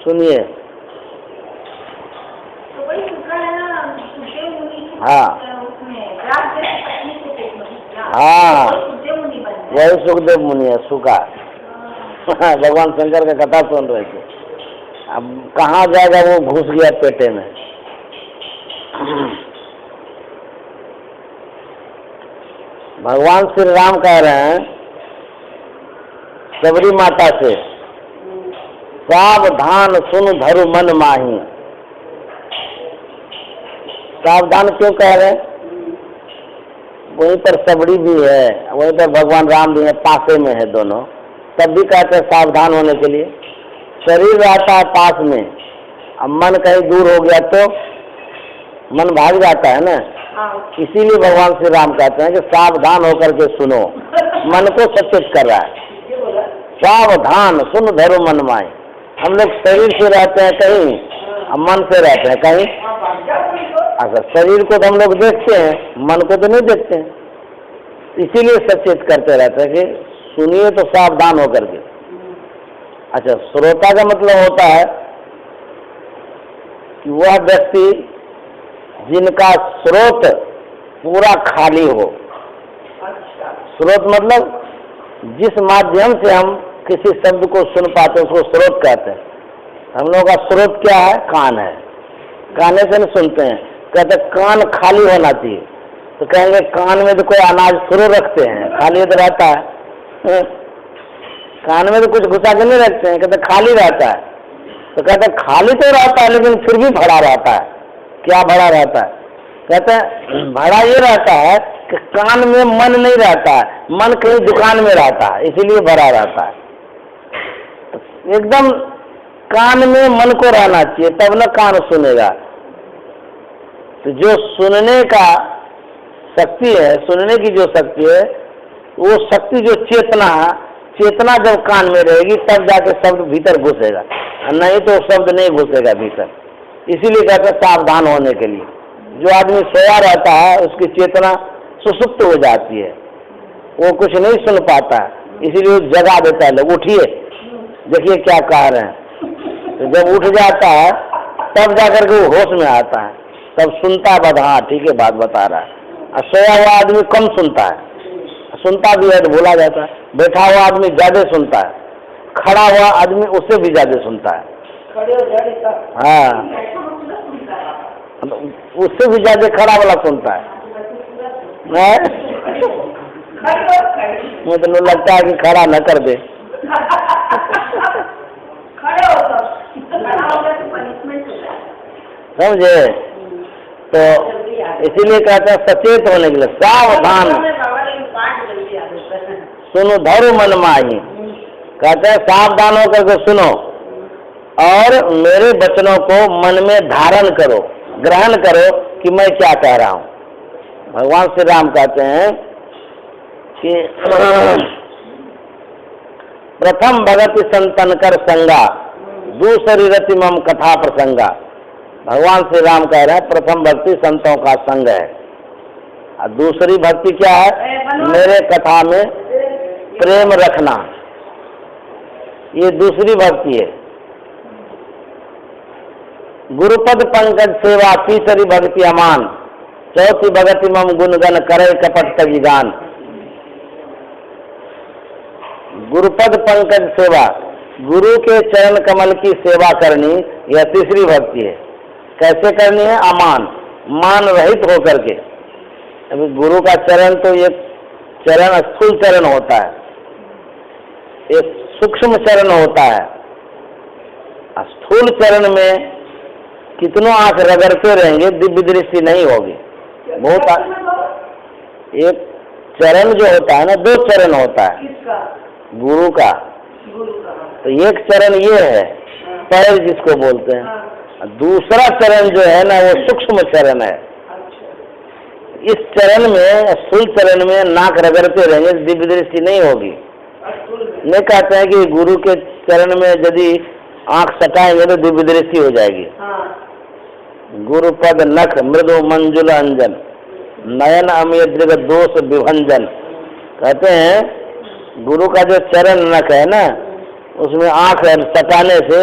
सुनिए। हाँ हाँ, वही सुखदेव मुनि है, सुखा। भगवान शंकर का कथा सुन रहे थे, अब कहाँ जाएगा, वो घुस गया पेटे में। भगवान श्री राम कह रहे हैं सबरी माता से, सावधान सुन धरु मन माही। सावधान क्यों कह रहे हैं? वहीं पर सबरी भी है, वहीं पर भगवान राम भी है, पासे में है दोनों, तब भी कहते हैं सावधान होने के लिए। शरीर रहता है पास में, अब मन कहीं दूर हो गया तो मन भाग जाता है ना। इसीलिए भगवान श्री राम कहते हैं कि सावधान होकर के सुनो, मन को सचेत कर रहा है। सावधान सुन धरो मन माए। हम लोग शरीर से रहते हैं कहीं, मन से रहते हैं कहीं। अच्छा, शरीर को तो हम लोग देखते हैं, मन को तो नहीं देखते हैं, इसीलिए सचेत करते रहते हैं कि सुनिए तो सावधान होकर के। अच्छा, श्रोता का मतलब होता है कि वह व्यक्ति जिनका स्रोत पूरा खाली हो। स्रोत मतलब जिस माध्यम से हम किसी शब्द को सुन पाते हैं उसको स्रोत कहते हैं। हम लोगों का स्रोत क्या है? कान है, काने से नहीं सुनते हैं। कहते कान खाली होना चाहिए, तो कहेंगे कान में तो कोई अनाज थोड़े रखते हैं, खाली तो रहता है। कान में तो कुछ घुसा के नहीं रखते हैं, कहते खाली रहता है। तो कहते खाली तो रहता है लेकिन फिर भी भरा रहता है। क्या भरा रहता है? कहते हैं भरा ये रहता है कि कान में मन नहीं रहता है, मन कहीं दुकान में रहता है, इसीलिए भरा रहता है। तो एकदम कान में मन को रहना चाहिए, तब न कान सुनेगा। तो जो सुनने का शक्ति है, सुनने की जो शक्ति है, वो शक्ति जो चेतना है, चेतना जब कान में रहेगी तब जाके शब्द भीतर घुसेगा, नहीं तो शब्द नहीं घुसेगा भीतर। इसीलिए कहते हैं सावधान होने के लिए। जो आदमी सोया रहता है उसकी चेतना सुसुप्त हो जाती है, वो कुछ नहीं सुन पाता है, इसीलिए वो जगा देता है, लोग उठिए देखिए क्या कह रहे हैं। तो जब उठ जाता है तब जाकर के वो होश में आता है, तब सुनता है, बात हाँ ठीक है बात बता रहा है। और सोया हुआ आदमी कम सुनता है, सुनता भी है तो भूला जाता है। बैठा हुआ आदमी ज्यादा सुनता है, खड़ा हुआ आदमी उससे भी ज्यादा सुनता है। हाँ, उससे भी ज्यादा खड़ा वाला सुनता है। मुझे तो लगता है कि खड़ा न कर दे। समझे? तो इसीलिए कहते हैं सचेत होने के लिए, सावधान सुनो धरो मन माही। कहते हैं सावधान होकर के सुनो और मेरे वचनों को मन में धारण करो, ग्रहण करो कि मैं क्या कह रहा हूं। भगवान श्री राम कहते हैं कि प्रथम भगति संतन कर संगा, दूसरी रति मम कथा प्रसंगा। भगवान श्री राम कह रहे हैं प्रथम भक्ति संतों का संग है, और दूसरी भक्ति क्या है? मेरे कथा में प्रेम रखना, ये दूसरी भक्ति है। गुरुपद पंकज सेवा तीसरी भक्ति अमान, चौथी भगति मम गुणगन करे कपट तजी गान। गुरुपद पंकज सेवा, गुरु के चरण कमल की सेवा करनी, यह तीसरी भक्ति है। कैसे करनी है? अमान, मान रहित होकर के। अभी गुरु का चरण तो एक चरण स्थूल चरण होता है, एक सूक्ष्म चरण होता है। स्थूल चरण में कितनों आंख रगड़ते रहेंगे दिव्य दृष्टि नहीं होगी। बहुत एक चरण जो होता है ना, दो चरण होता है गुरु का। तो एक चरण ये है पैर जिसको बोलते हैं, दूसरा चरण जो है ना वो सूक्ष्म चरण है। इस चरण में, स्थूल चरण में नाक रगड़ते रहेंगे दिव्य दृष्टि नहीं होगी। नहीं कहते हैं कि गुरु के चरण में यदि आंख सटाएंगे तो दिव्य दृष्टि हो जाएगी। गुरुपद नख मृदु मंजुल अंजन, नयन अमृत दोष विभंजन। कहते हैं गुरु का जो चरण नख है ना, उसमें आंख सटाने से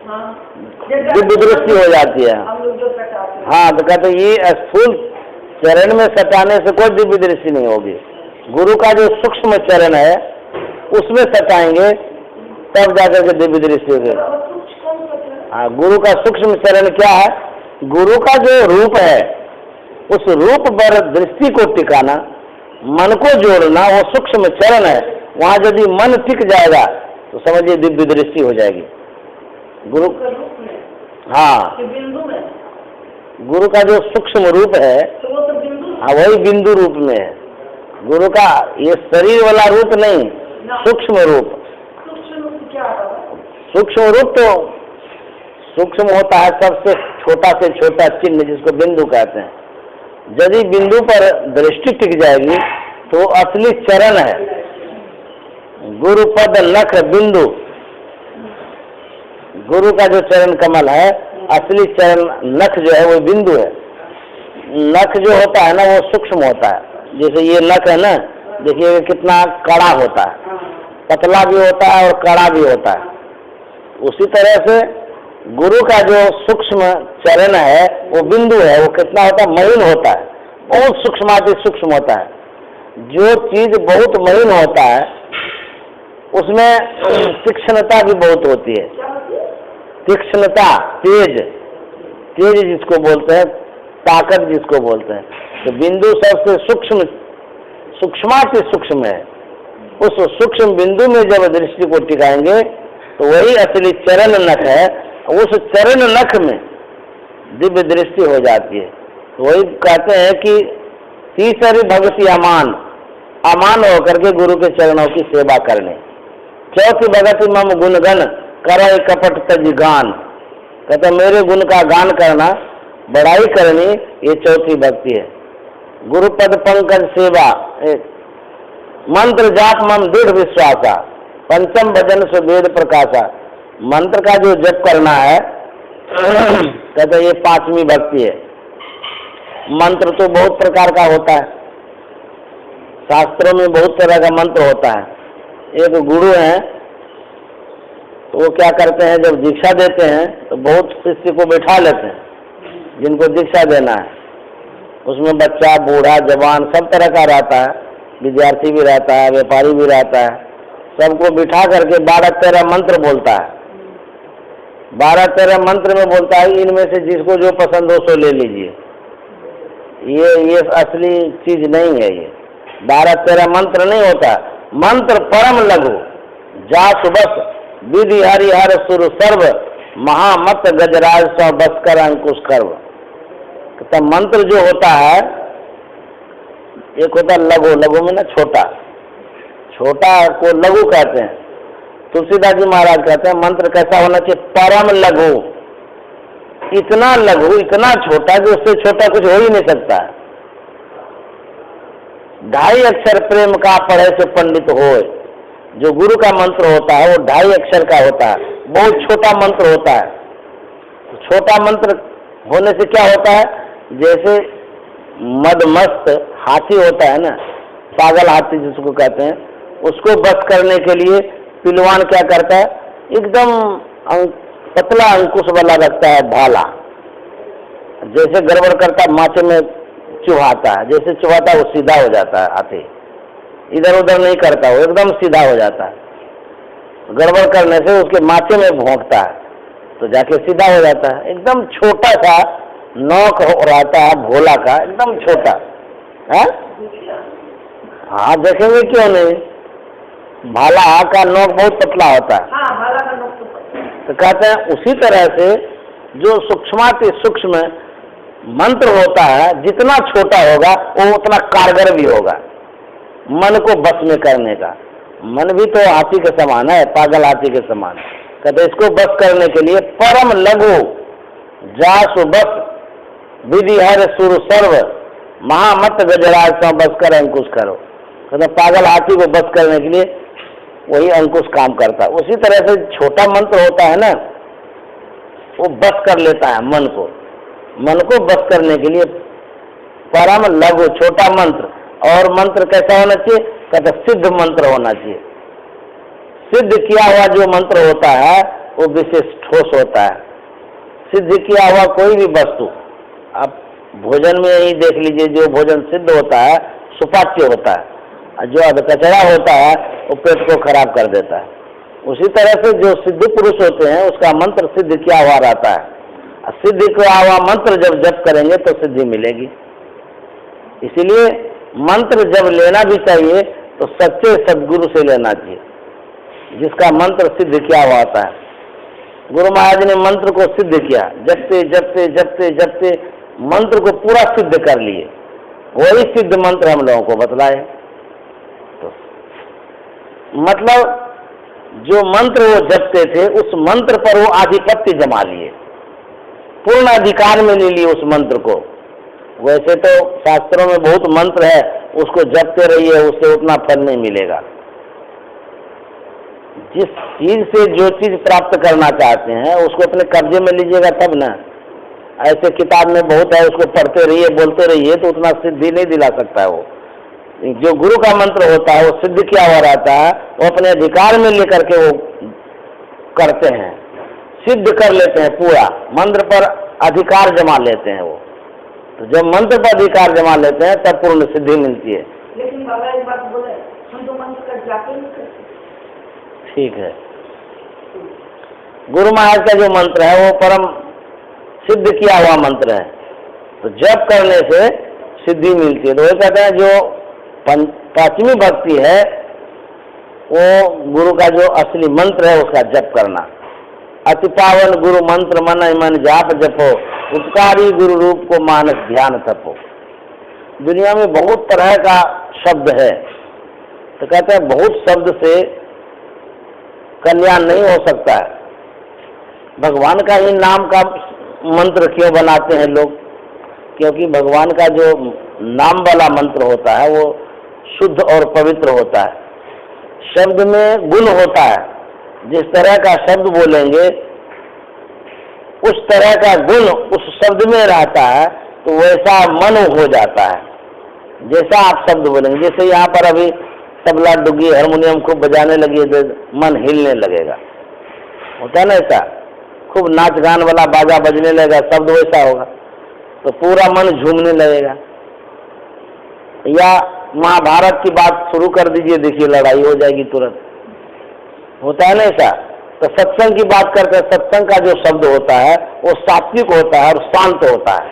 दिव्य दृष्टि हो जाती है। हाँ, तो कहते ये स्थूल चरण में सटाने से कोई दिव्य दृष्टि नहीं होगी। गुरु का जो सूक्ष्म चरण है उसमें सटाएंगे तब जाकर के दिव्य दृष्टि होगी। हाँ, गुरु का सूक्ष्म चरण क्या है? गुरु का जो रूप है उस रूप पर दृष्टि को टिकाना, मन को जोड़ना, वो सूक्ष्म चरण है। वहां यदि मन टिक जाएगा तो समझिए दिव्य दृष्टि हो जाएगी। गुरु, हाँ, गुरु का जो सूक्ष्म रूप है, हाँ, वही बिंदु रूप में है। गुरु का ये शरीर वाला रूप नहीं, सूक्ष्म रूप। सूक्ष्म रूप तो सूक्ष्म होता है सबसे छोटा से छोटा चिन्ह, जिसको बिंदु कहते हैं। यदि बिंदु पर दृष्टि टिक जाएगी तो असली चरण है। गुरु पद लख बिंदु, गुरु का जो चरण कमल है, असली चरण नख जो है वो बिंदु है। नख जो होता है ना वो सूक्ष्म होता है। जैसे ये नख है ना, देखिए कितना कड़ा होता है, पतला भी होता है और कड़ा भी होता है। उसी तरह से गुरु का जो सूक्ष्म चरण है वो बिंदु है। वो कितना होता है? महीन होता है, बहुत सूक्ष्माति सूक्ष्म होता है। जो चीज बहुत महीन होता है उसमें तीक्ष्णता भी बहुत होती है। तीक्ष्णता, तेज, तेज जिसको बोलते हैं, ताकत जिसको बोलते हैं। तो बिंदु सबसे सूक्ष्म, सूक्ष्माति सूक्ष्म है। उस सूक्ष्म बिंदु में जब दृष्टि को टिकाएंगे तो वही असली चरण नख है। उस चरण नख में दिव्य दृष्टि हो जाती है। तो वही कहते हैं कि तीसरी भक्ति अमान, अमान होकर के गुरु के चरणों की सेवा करने। चौथी भगति मम गुणगन करय कपट तज गान, कहते मेरे गुण का गान करना, बड़ाई करनी, ये चौथी भक्ति है। गुरुपद पंकज सेवा, मंत्र जाप मम दृढ़ विश्वासा, पंचम भजन से वेद प्रकाशा। मंत्र का जो जप करना है कहते ये पांचवी भक्ति है। मंत्र तो बहुत प्रकार का होता है, शास्त्रों में बहुत तरह का मंत्र होता है। एक गुरु हैं तो वो क्या करते हैं, जब दीक्षा देते हैं तो बहुत शिष्य को बैठा लेते हैं जिनको दीक्षा देना है। उसमें बच्चा, बूढ़ा, जवान सब तरह का रहता है, विद्यार्थी भी रहता है, व्यापारी भी रहता है। सबको बिठा करके 12-13 मंत्र बोलता है। 12-13 मंत्र में बोलता है इनमें से जिसको जो पसंद हो सो ले लीजिए। ये असली चीज नहीं है। ये 12-13 मंत्र नहीं होता। मंत्र परम लघु, जास बस विधि हरिहर सुर सर्व, महामत गजराज सौ बसकर अंकुश कर्व। तो मंत्र जो होता है, एक होता है लघु, लघु में ना छोटा, छोटा को लघु कहते हैं। तुलसीदास जी महाराज कहते हैं मंत्र कैसा होना चाहिए? परम लघु, इतना लघु, इतना छोटा कि उससे छोटा कुछ हो ही नहीं सकता। 2.5 अक्षर प्रेम का पढ़े से पंडित होए। जो गुरु का मंत्र होता है वो 2.5 अक्षर का होता है, बहुत छोटा मंत्र होता है। छोटा मंत्र होने से क्या होता है, जैसे मदमस्त हाथी होता है ना, पागल हाथी जिसको कहते हैं, उसको बस करने के लिए पिलवान क्या करता है, एकदम पतला अंकुश वाला रखता है भाला। जैसे गड़बड़ करता माचे में चुहाता है, जैसे चुहाता है वो सीधा हो जाता है हाथी, इधर उधर नहीं करता, वो एकदम सीधा हो जाता है। गड़बड़ करने से उसके माथे में भोंकता है तो जाके सीधा हो जाता है। एकदम छोटा सा नोक रहता है भोला का, एकदम छोटा है। हाँ, देखेंगे क्यों नहीं, भाला का नोक बहुत पतला होता है। भाला का नोक तो कहते हैं उसी तरह से जो सूक्ष्माति सूक्ष्म मंत्र होता है, जितना छोटा होगा वो उतना कारगर भी होगा मन को बस में करने का। मन भी तो हाथी के समान है, पागल हाथी के समान। कहते इसको बस करने के लिए परम लघु, जासु बस विधि हर सुर सर्व, महामत गजराज सा बस कर अंकुश करो। कहते पागल हाथी को बस करने के लिए वही अंकुश काम करता है। उसी तरह से छोटा मंत्र होता है ना, वो बस कर लेता है मन को। मन को बस करने के लिए परम लघु छोटा मंत्र। और मंत्र कैसा होना चाहिए, कहते सिद्ध मंत्र होना चाहिए। सिद्ध किया हुआ जो मंत्र होता है वो विशेष ठोस होता है। सिद्ध किया हुआ कोई भी वस्तु, आप भोजन में ही देख लीजिए, जो भोजन सिद्ध होता है सुपाच्य होता है, और जो अधकचरा होता है वो पेट को खराब कर देता है। उसी तरह से जो सिद्ध पुरुष होते हैं उसका मंत्र सिद्ध किया हुआ रहता है। सिद्ध किया हुआ मंत्र जब जप करेंगे तो सिद्धि मिलेगी। इसीलिए मंत्र जब लेना भी चाहिए तो सच्चे सदगुरु से लेना चाहिए, जिसका मंत्र सिद्ध किया हुआ होता है। गुरु महाराज ने मंत्र को सिद्ध किया, जपते जपते जपते जपते मंत्र को पूरा सिद्ध कर लिए, वही सिद्ध मंत्र हम लोगों को बतलाए। तो मतलब जो मंत्र वो जपते थे उस मंत्र पर वो आधिपत्य जमा लिए, पूर्ण अधिकार में ले लिए उस मंत्र को। वैसे तो शास्त्रों में बहुत मंत्र है, उसको जपते रहिए, उससे उतना फल नहीं मिलेगा। जिस चीज से जो चीज प्राप्त करना चाहते हैं उसको अपने कब्जे में लीजिएगा तब ना। ऐसे किताब में बहुत है, उसको पढ़ते रहिए बोलते रहिए तो उतना सिद्धि नहीं दिला सकता है। वो जो गुरु का मंत्र होता है वो सिद्ध किया हुआ रहता है, वो अपने अधिकार में लेकर के वो करते हैं, सिद्ध कर लेते हैं, पूरा मंत्र पर अधिकार जमा लेते हैं वो। तो जब मंत्र पर अधिकार जमा लेते हैं तब पूर्ण सिद्धि मिलती है। लेकिन बाबा एक बात बोले, हम तो मंत्र का जाप नहीं करते। ठीक है, गुरु महाराज का जो मंत्र है वो परम सिद्ध किया हुआ मंत्र है, तो जप करने से सिद्धि मिलती है। तो वो कहते हैं जो पांचवी भक्ति है वो गुरु का जो असली मंत्र है उसका जप करना। अति पावन गुरु मंत्र मन मन जाप जपो, उपकारी गुरु रूप को मानस ध्यान तपो। दुनिया में बहुत तरह का शब्द है, तो कहते हैं बहुत शब्द से कल्याण नहीं हो सकता है। भगवान का ही नाम का मंत्र क्यों बनाते हैं लोग? क्योंकि भगवान का जो नाम वाला मंत्र होता है वो शुद्ध और पवित्र होता है। शब्द में गुण होता है, जिस तरह का शब्द बोलेंगे उस तरह का गुण उस शब्द में रहता है, तो वैसा मन हो जाता है। जैसा आप शब्द बोलेंगे, जैसे यहाँ पर अभी तबला डुग्गी हारमोनियम खूब बजाने लगी तो मन हिलने लगेगा, होता है ना ऐसा। खूब नाच गान वाला बाजा बजने लगेगा, शब्द वैसा होगा तो पूरा मन झूमने लगेगा। या महाभारत की बात शुरू कर दीजिए, देखिए लड़ाई हो जाएगी तुरंत, होता है ना ऐसा। तो सत्संग की बात करते हैं, सत्संग का जो शब्द होता है वो सात्विक होता है और शांत होता है,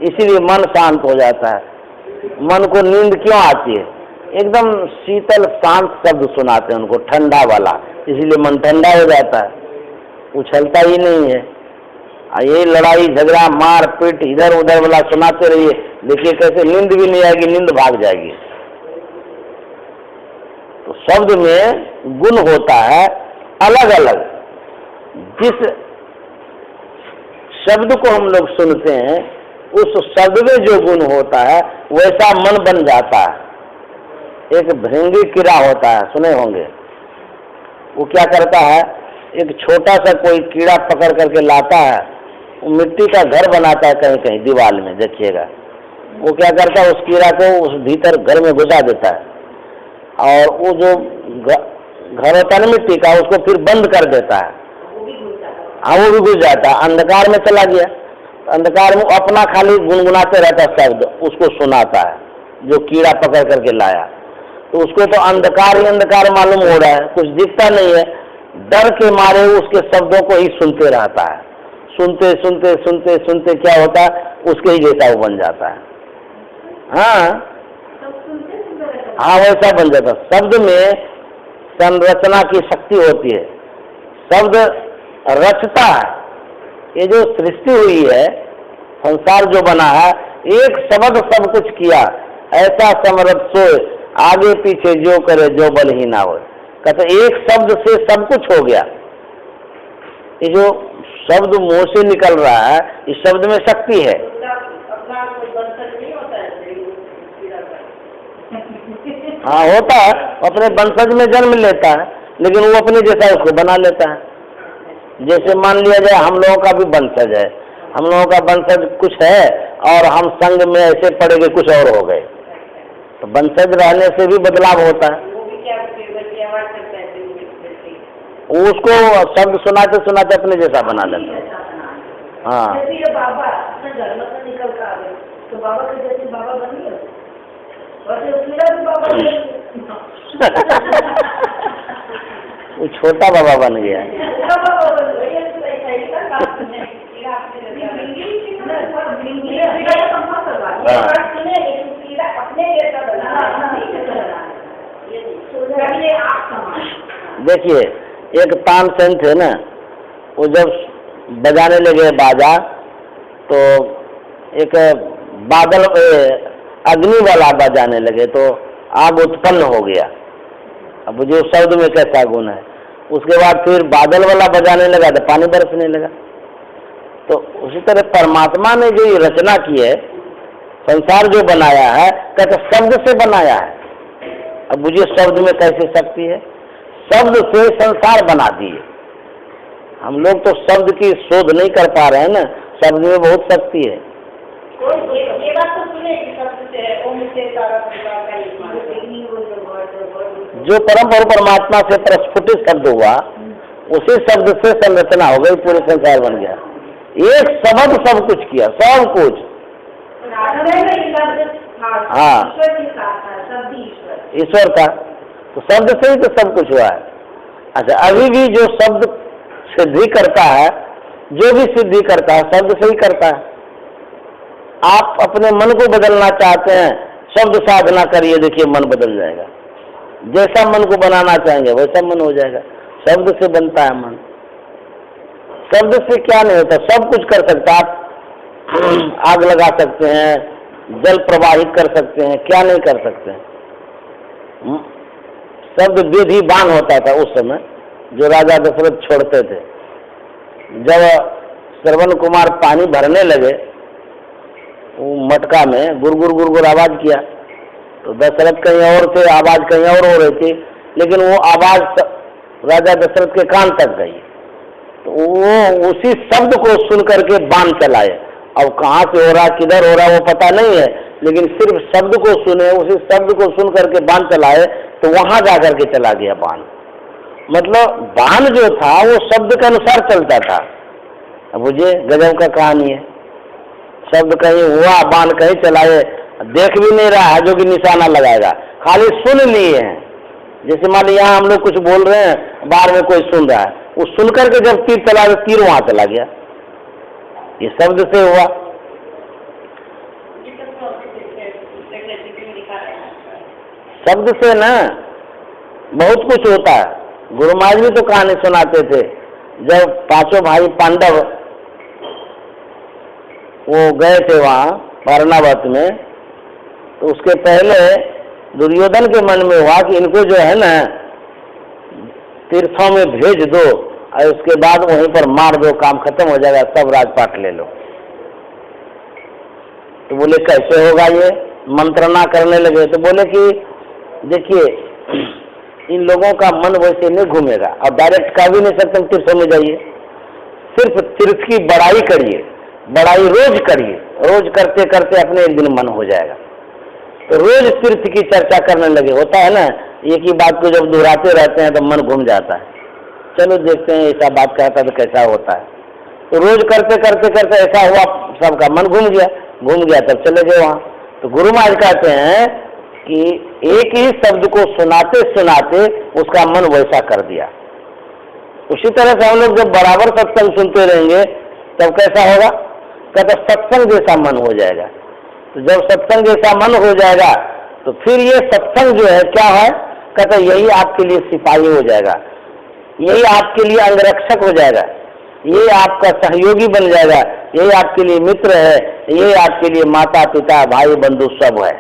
इसीलिए मन शांत हो जाता है। मन को नींद क्यों आती है? एकदम शीतल शांत शब्द सुनाते हैं उनको, ठंडा वाला, इसीलिए मन ठंडा हो जाता है, उछलता ही नहीं है। ये लड़ाई झगड़ा मार पीट इधर उधर वाला सुनाते रहिए, देखिए कैसे नींद भी नहीं आएगी, नींद भाग जाएगी। तो शब्द में गुण होता है अलग अलग। जिस शब्द को हम लोग सुनते हैं उस शब्द में जो गुण होता है वैसा मन बन जाता है। एक भृंगी कीड़ा होता है, सुने होंगे। वो क्या करता है, एक छोटा सा कोई कीड़ा पकड़ करके लाता है, वो मिट्टी का घर बनाता है कहीं कहीं दीवार में, देखिएगा। वो क्या करता है, उस कीड़ा को उस भीतर घर में घुसा देता है, और वो जो घर होता है ना मिट्टी का, उसको फिर बंद कर देता है। हाँ, वो भी घुस जाता है, अंधकार में चला गया। अंधकार में अपना खाली गुनगुनाते रहता शब्द, उसको सुनाता है जो कीड़ा पकड़ करके लाया। तो उसको तो अंधकार ही अंधकार मालूम हो रहा है, कुछ दिखता नहीं है, डर के मारे उसके शब्दों को ही सुनते रहता है। सुनते सुनते सुनते सुनते क्या होता है, उसके ही जैसा वो बन जाता है। हाँ, वैसा बन जाता है। शब्द में संरचना की शक्ति होती है, शब्द रचता है। ये जो सृष्टि हुई है, संसार जो बना है, एक शब्द सब कुछ किया। ऐसा समर्थ सोए, आगे पीछे जो करे जो बल ही ना हो। कहते एक शब्द से सब कुछ हो गया। ये जो शब्द मुंह से निकल रहा है, इस शब्द में शक्ति है। हाँ, होता है, अपने वंशज में जन्म लेता है, लेकिन वो अपने जैसा उसको बना लेता है। जैसे मान लिया जाए हम लोगों का भी वंशज है, हम लोगों का वंशज कुछ है और हम संघ में ऐसे पड़ गए, कुछ और हो गए। तो वंशज रहने से भी बदलाव होता है। उसको शब्द सुनाते सुनाते अपने जैसा बना लेते हैं। हाँ, जैसे ये बाबा अपने घर में से निकल कर आ गए तो बाबा के जैसे बाबा बन गए, वैसे कीड़ा भी बाबा बन गया। वो छोटा बाबा बन गया। बाबा बन गए, ये तो सही का बात है। कीड़ा अपने देखिए, एक तानसेन थे ना, वो जब बजाने लगे बाजा तो एक बादल अग्नि वाला बजाने लगे तो आग उत्पन्न हो गया। अब जो शब्द में कैसा गुण है। उसके बाद फिर बादल वाला बजाने लगा तो पानी बरसने लगा। तो उसी तरह परमात्मा ने जो ये रचना की है, संसार जो बनाया है, कहते शब्द से बनाया है। अब मुझे शब्द में कैसी शक्ति है, शब्द से संसार बना दिए। हम लोग तो शब्द की शोध नहीं कर पा रहे हैं ना, शब्द में बहुत शक्ति है। ये बात तो सुने कि शब्द से है, ओम से सारा संसार का जो परम परमात्मा से प्रस्फुटित शब्द हुआ, उसी शब्द से संरचना हो गई, पूरे संसार बन गया। एक शब्द सब कुछ किया, सब कुछ। हाँ, ईश्वर का तो शब्द से ही तो सब कुछ हुआ है। अच्छा, अभी भी जो शब्द सिद्धि करता है, जो भी सिद्धि करता है शब्द से ही करता है। आप अपने मन को बदलना चाहते हैं, शब्द साधना करिए, देखिए मन बदल जाएगा। जैसा मन को बनाना चाहेंगे वैसा मन हो जाएगा। शब्द से बनता है मन। शब्द से क्या नहीं होता, सब कुछ कर सकता। आप आग लगा सकते हैं, जल प्रवाहित कर सकते हैं, क्या नहीं कर सकते हैं। शब्द विधि बाण होता था उस समय, जो राजा दशरथ छोड़ते थे। जब श्रवण कुमार पानी भरने लगे वो मटका में, गुरगुर गुरगुर आवाज किया, तो दशरथ कहीं और थे, आवाज कहीं और हो रही थी, लेकिन वो आवाज राजा दशरथ के कान तक गई। तो वो उसी शब्द को सुन करके बाण चलाए। अब कहाँ से हो रहा, किधर हो रहा वो पता नहीं है, लेकिन सिर्फ शब्द को सुने, उसी शब्द को सुन करके बाण चलाए, तो वहां जाकर के चला गया बाण। मतलब बाण जो था वो शब्द के अनुसार चलता था। अब मुझे गजब का कहानी है। शब्द कहीं हुआ, बाण कहीं चलाए, देख भी नहीं रहा है जो कि निशाना लगाएगा, खाली सुन लिए हैं। जैसे मान लीजिए यहाँ हम लोग कुछ बोल रहे हैं, बाहर में कोई सुन रहा है, वो सुन करके जब तीर चला तो तीर वहां चला गया। ये शब्द से हुआ। शब्द से ना बहुत कुछ होता है। गुरु महाराज भी तो कहानी सुनाते थे। जब पांचों भाई पांडव वो गए थे वहां वारणावत में, तो उसके पहले दुर्योधन के मन में हुआ कि इनको जो है ना तीर्थों में भेज दो और उसके बाद वहीं पर मार दो, काम खत्म हो जाएगा, सब राजपाट ले लो। तो बोले कैसे होगा ये, मंत्रणा करने लगे। तो बोले कि देखिए इन लोगों का मन वैसे नहीं घूमेगा, और डायरेक्ट कह भी नहीं सकते तीर्थों में जाइए, सिर्फ तीर्थ की बड़ाई करिए, बड़ाई रोज करिए, रोज करते करते अपने एक दिन मन हो जाएगा। तो रोज तीर्थ की चर्चा करने लगे। होता है ना, एक ही बात को जब दोहराते रहते हैं तो मन घूम जाता है। चलो देखते हैं ऐसा बात कहता तो कैसा होता है। तो रोज करते करते करते ऐसा हुआ, सबका मन घूम गया, तब चले गए वहां। तो गुरु महाराज कहते हैं कि एक ही शब्द को सुनाते सुनाते उसका मन वैसा कर दिया। उसी तरह से हम लोग जब बराबर सत्संग सुनते रहेंगे तब कैसा होगा, कहते सत्संग जैसा मन हो जाएगा। तो जब सत्संग जैसा मन हो जाएगा तो फिर ये सत्संग जो है क्या है, कहते यही आपके लिए सिपाही हो जाएगा, यही आपके लिए अंगरक्षक हो जाएगा, ये आपका सहयोगी बन जाएगा, यही आपके लिए मित्र है, यही आपके लिए माता पिता भाई बंधु सब है।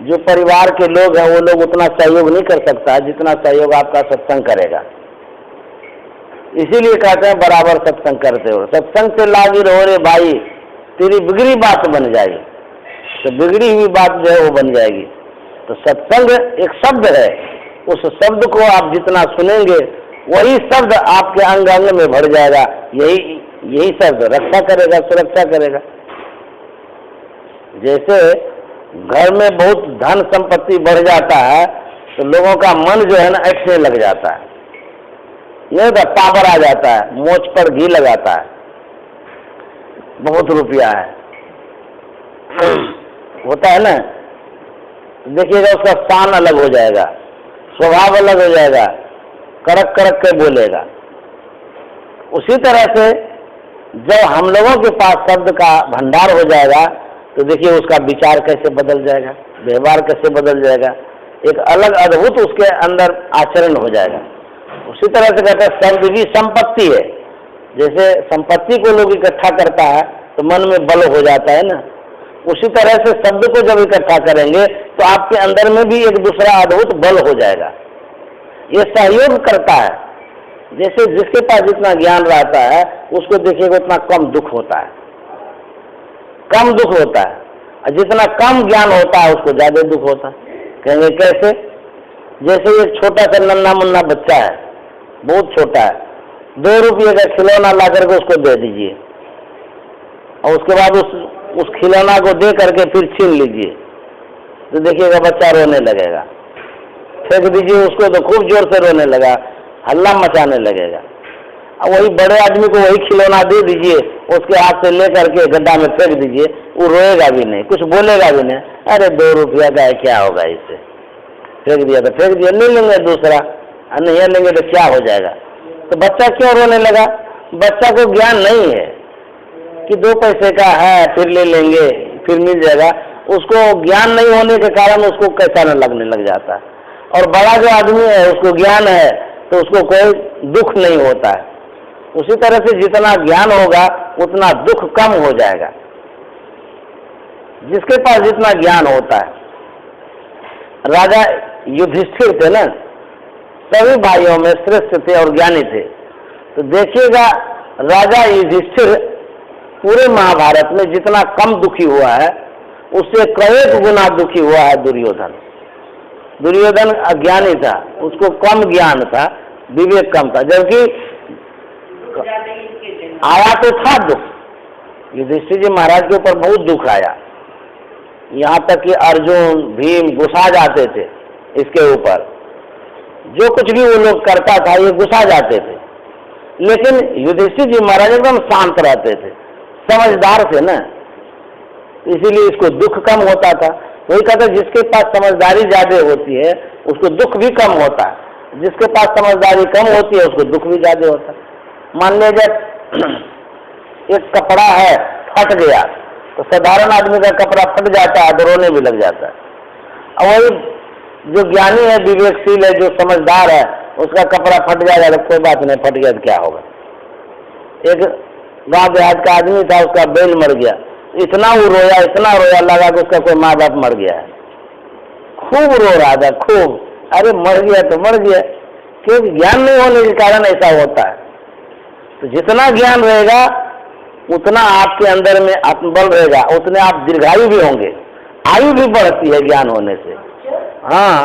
जो परिवार के लोग हैं वो लोग उतना सहयोग नहीं कर सकता जितना सहयोग आपका सत्संग करेगा। इसीलिए कहते हैं बराबर सत्संग करते हो, सत्संग से लागी रहो रे भाई, तेरी बिगड़ी बात बन जाएगी। तो बिगड़ी हुई बात जो है वो बन जाएगी। तो सत्संग एक शब्द है, उस शब्द को आप जितना सुनेंगे वही शब्द आपके अंग अंग में भर जाएगा। यही शब्द रक्षा करेगा, सुरक्षा करेगा। जैसे घर में बहुत धन संपत्ति बढ़ जाता है तो लोगों का मन जो है ना ऐठने लग जाता है, ये होता पावर आ जाता है, मोच पर घी लगाता है, बहुत रुपया है, होता है ना। देखिएगा उसका स्थान अलग हो जाएगा, स्वभाव अलग हो जाएगा, कड़क कड़क के बोलेगा। उसी तरह से जब हम लोगों के पास शब्द का भंडार हो जाएगा तो देखिए उसका विचार कैसे बदल जाएगा, व्यवहार कैसे बदल जाएगा, एक अलग अद्भुत उसके अंदर आचरण हो जाएगा। उसी तरह से कहते हैं शब्द भी संपत्ति है। जैसे संपत्ति को लोग इकट्ठा करता है तो मन में बल हो जाता है ना, उसी तरह से शब्द को जब इकट्ठा करेंगे तो आपके अंदर में भी एक दूसरा अद्भुत बल हो जाएगा। ये सहयोग करता है। जैसे जिसके पास जितना ज्ञान रहता है उसको देखिएगा उतना कम दुख होता है, कम दुख होता है, और जितना कम ज्ञान होता है उसको ज्यादा दुख होता है। कहेंगे कैसे? जैसे एक छोटा सा नन्ना मुन्ना बच्चा है, बहुत छोटा है, 2 रुपये का खिलौना ला करके उसको दे दीजिए और उसके बाद उस खिलौना को दे करके फिर छीन लीजिए तो देखिएगा बच्चा रोने लगेगा। फेंक दीजिए उसको तो खूब जोर से रोने लगा, हल्ला मचाने लगेगा। अब वही बड़े आदमी को वही खिलौना दे दीजिए, उसके हाथ से ले करके गड्ढा में फेंक दीजिए, वो रोएगा भी नहीं, कुछ बोलेगा भी नहीं, अरे 2 रुपया का है क्या होगा इससे, फेंक दिया तो फेंक दिया, नहीं लेंगे दूसरा, नहीं लेंगे तो क्या हो जाएगा। तो बच्चा क्यों रोने लगा? बच्चा को ज्ञान नहीं है कि 2 पैसे का है फिर ले लेंगे फिर मिल जाएगा। उसको ज्ञान नहीं होने के कारण उसको कैसा न लगने लग जाता है। और बड़ा जो आदमी है उसको ज्ञान है तो उसको कोई दुख नहीं होता है। उसी तरह से जितना ज्ञान होगा उतना दुख कम हो जाएगा। जिसके पास जितना ज्ञान होता है, राजा युधिष्ठिर थे ना, सभी भाइयों में श्रेष्ठ थे और ज्ञानी थे। तो देखिएगा राजा युधिष्ठिर पूरे महाभारत में जितना कम दुखी हुआ है उससे कई गुना दुखी हुआ है दुर्योधन। दुर्योधन अज्ञानी था, उसको कम ज्ञान था, विवेक कम था, जबकि आया तो था दुख। युधिष्ठिर जी महाराज के ऊपर बहुत दुख आया, यहाँ तक कि अर्जुन भीम गुस्सा जाते थे इसके ऊपर, जो कुछ भी वो लोग करता था ये गुस्सा जाते थे। लेकिन युधिष्ठिर जी महाराज एकदम शांत रहते थे, समझदार थे ना, इसीलिए इसको दुख कम होता था। वही कहते जिसके पास समझदारी ज्यादा होती है उसको दुख भी कम होता है, जिसके पास समझदारी कम होती है उसको दुख भी ज्यादा होता है। मान लीजिए एक कपड़ा है फट गया तो साधारण आदमी का कपड़ा फट जाता है तो रोने भी लग जाता है। और वही जो ज्ञानी है, विवेकशील है, जो समझदार है, उसका कपड़ा फट जाएगा तो कोई बात नहीं, फट गया तो क्या होगा। एक गांव देहात का आदमी था, उसका बैल मर गया, इतना वो रोया, इतना रोया, लगा कि उसका कोई माँ बाप मर गया है। खूब रो रहा था, खूब, अरे मर गया तो मर गया, क्योंकि ज्ञान नहीं होने के कारण ऐसा होता है। तो जितना ज्ञान रहेगा उतना आपके अंदर में आत्मबल रहेगा, उतने आप दीर्घायु भी होंगे। आयु भी बढ़ती है ज्ञान होने से, हाँ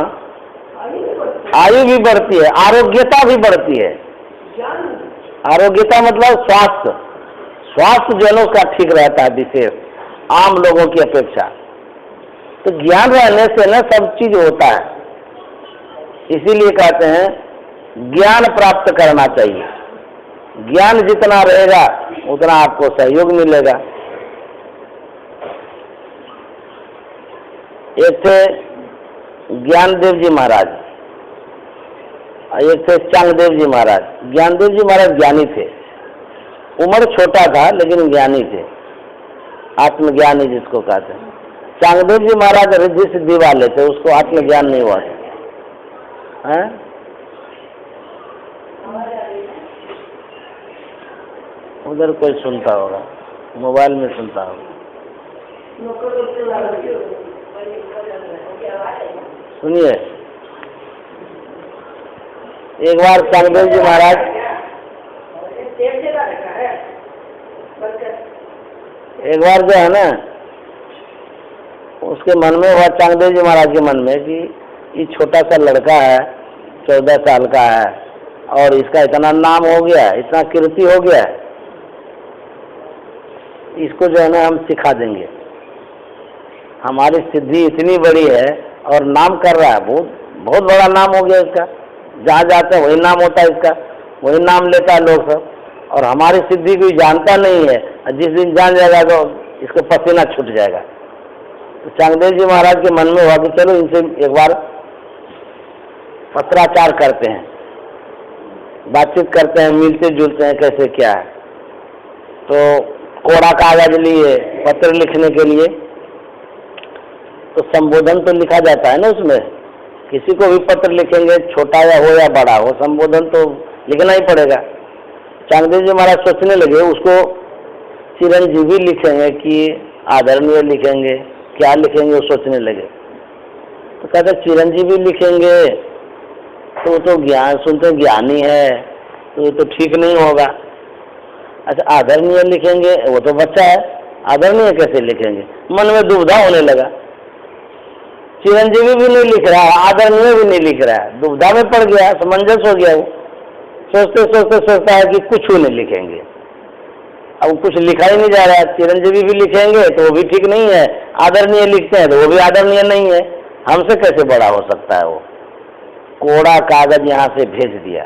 आयु भी बढ़ती है, आरोग्यता भी बढ़ती है। आरोग्यता मतलब स्वास्थ्य, स्वास्थ्य जो है उसका ठीक रहता है विशेष आम लोगों की अपेक्षा। तो ज्ञान रहने से ना सब चीज होता है, इसीलिए कहते हैं ज्ञान प्राप्त करना चाहिए। ज्ञान जितना रहेगा उतना आपको सहयोग मिलेगा। एक थे ज्ञानदेव जी महाराज, एक थे चांगदेव जी महाराज। ज्ञानदेव जी महाराज ज्ञानी थे, उम्र छोटा था लेकिन ज्ञानी थे, आत्मज्ञानी जिसको कहते हैं। चांगदेव जी महाराज रिद्धि सिद्धि वाले थे, उसको आत्मज्ञान नहीं हुआ था। उधर कोई सुनता होगा, मोबाइल में सुनता होगा, सुनिए। एक बार चांगदेव जी महाराज, एक बार जो है ना उसके मन में हुआ, चांगदेव जी महाराज के मन में, कि ये छोटा सा लड़का है, 14 साल का है और इसका इतना नाम हो गया, इतना कीर्ति हो गया, इसको जो है ना हम सिखा देंगे। हमारी सिद्धि इतनी बड़ी है और नाम कर रहा है, बहुत बहुत बड़ा नाम हो गया इसका, जहाँ जाता है वही नाम होता है इसका, वही नाम लेता है लोग सब, और हमारी सिद्धि कोई जानता नहीं है। जिस दिन जान जाएगा तो इसको पसीना छूट जाएगा। तो चांगदेव जी महाराज के मन में हुआ कि चलो इनसे एक बार पत्राचार करते हैं, बातचीत करते हैं, मिलते जुलते हैं कैसे क्या है। तो कोरा कागज लिए पत्र लिखने के लिए, तो संबोधन तो लिखा जाता है ना उसमें, किसी को भी पत्र लिखेंगे छोटा या हो या बड़ा हो, संबोधन तो लिखना ही पड़ेगा। चांगदेव जी महाराज सोचने लगे उसको चिरंजीवी लिखेंगे कि आदरणीय लिखेंगे, क्या लिखेंगे वो सोचने लगे। तो कहते चिरंजीवी लिखेंगे तो वो तो ज्ञान सुनते ज्ञानी है, तो ये तो ठीक नहीं होगा। अच्छा आदरणीय लिखेंगे, वो तो बच्चा है, आदरणीय कैसे लिखेंगे? मन में दुविधा होने लगा। चिरंजीवी भी नहीं लिख रहा है, आदरणीय भी नहीं लिख रहा है, दुविधा में पड़ गया, समंजस हो गया। वो सोचते सोचते सोचता है कि कुछ नहीं लिखेंगे। अब कुछ लिखा ही नहीं जा रहा है। चिरंजीवी भी लिखेंगे तो वो भी ठीक नहीं है, आदरणीय लिखते हैं तो वो भी आदरणीय नहीं है, हमसे कैसे बड़ा हो सकता है वो। कोड़ा कागज यहाँ से भेज दिया।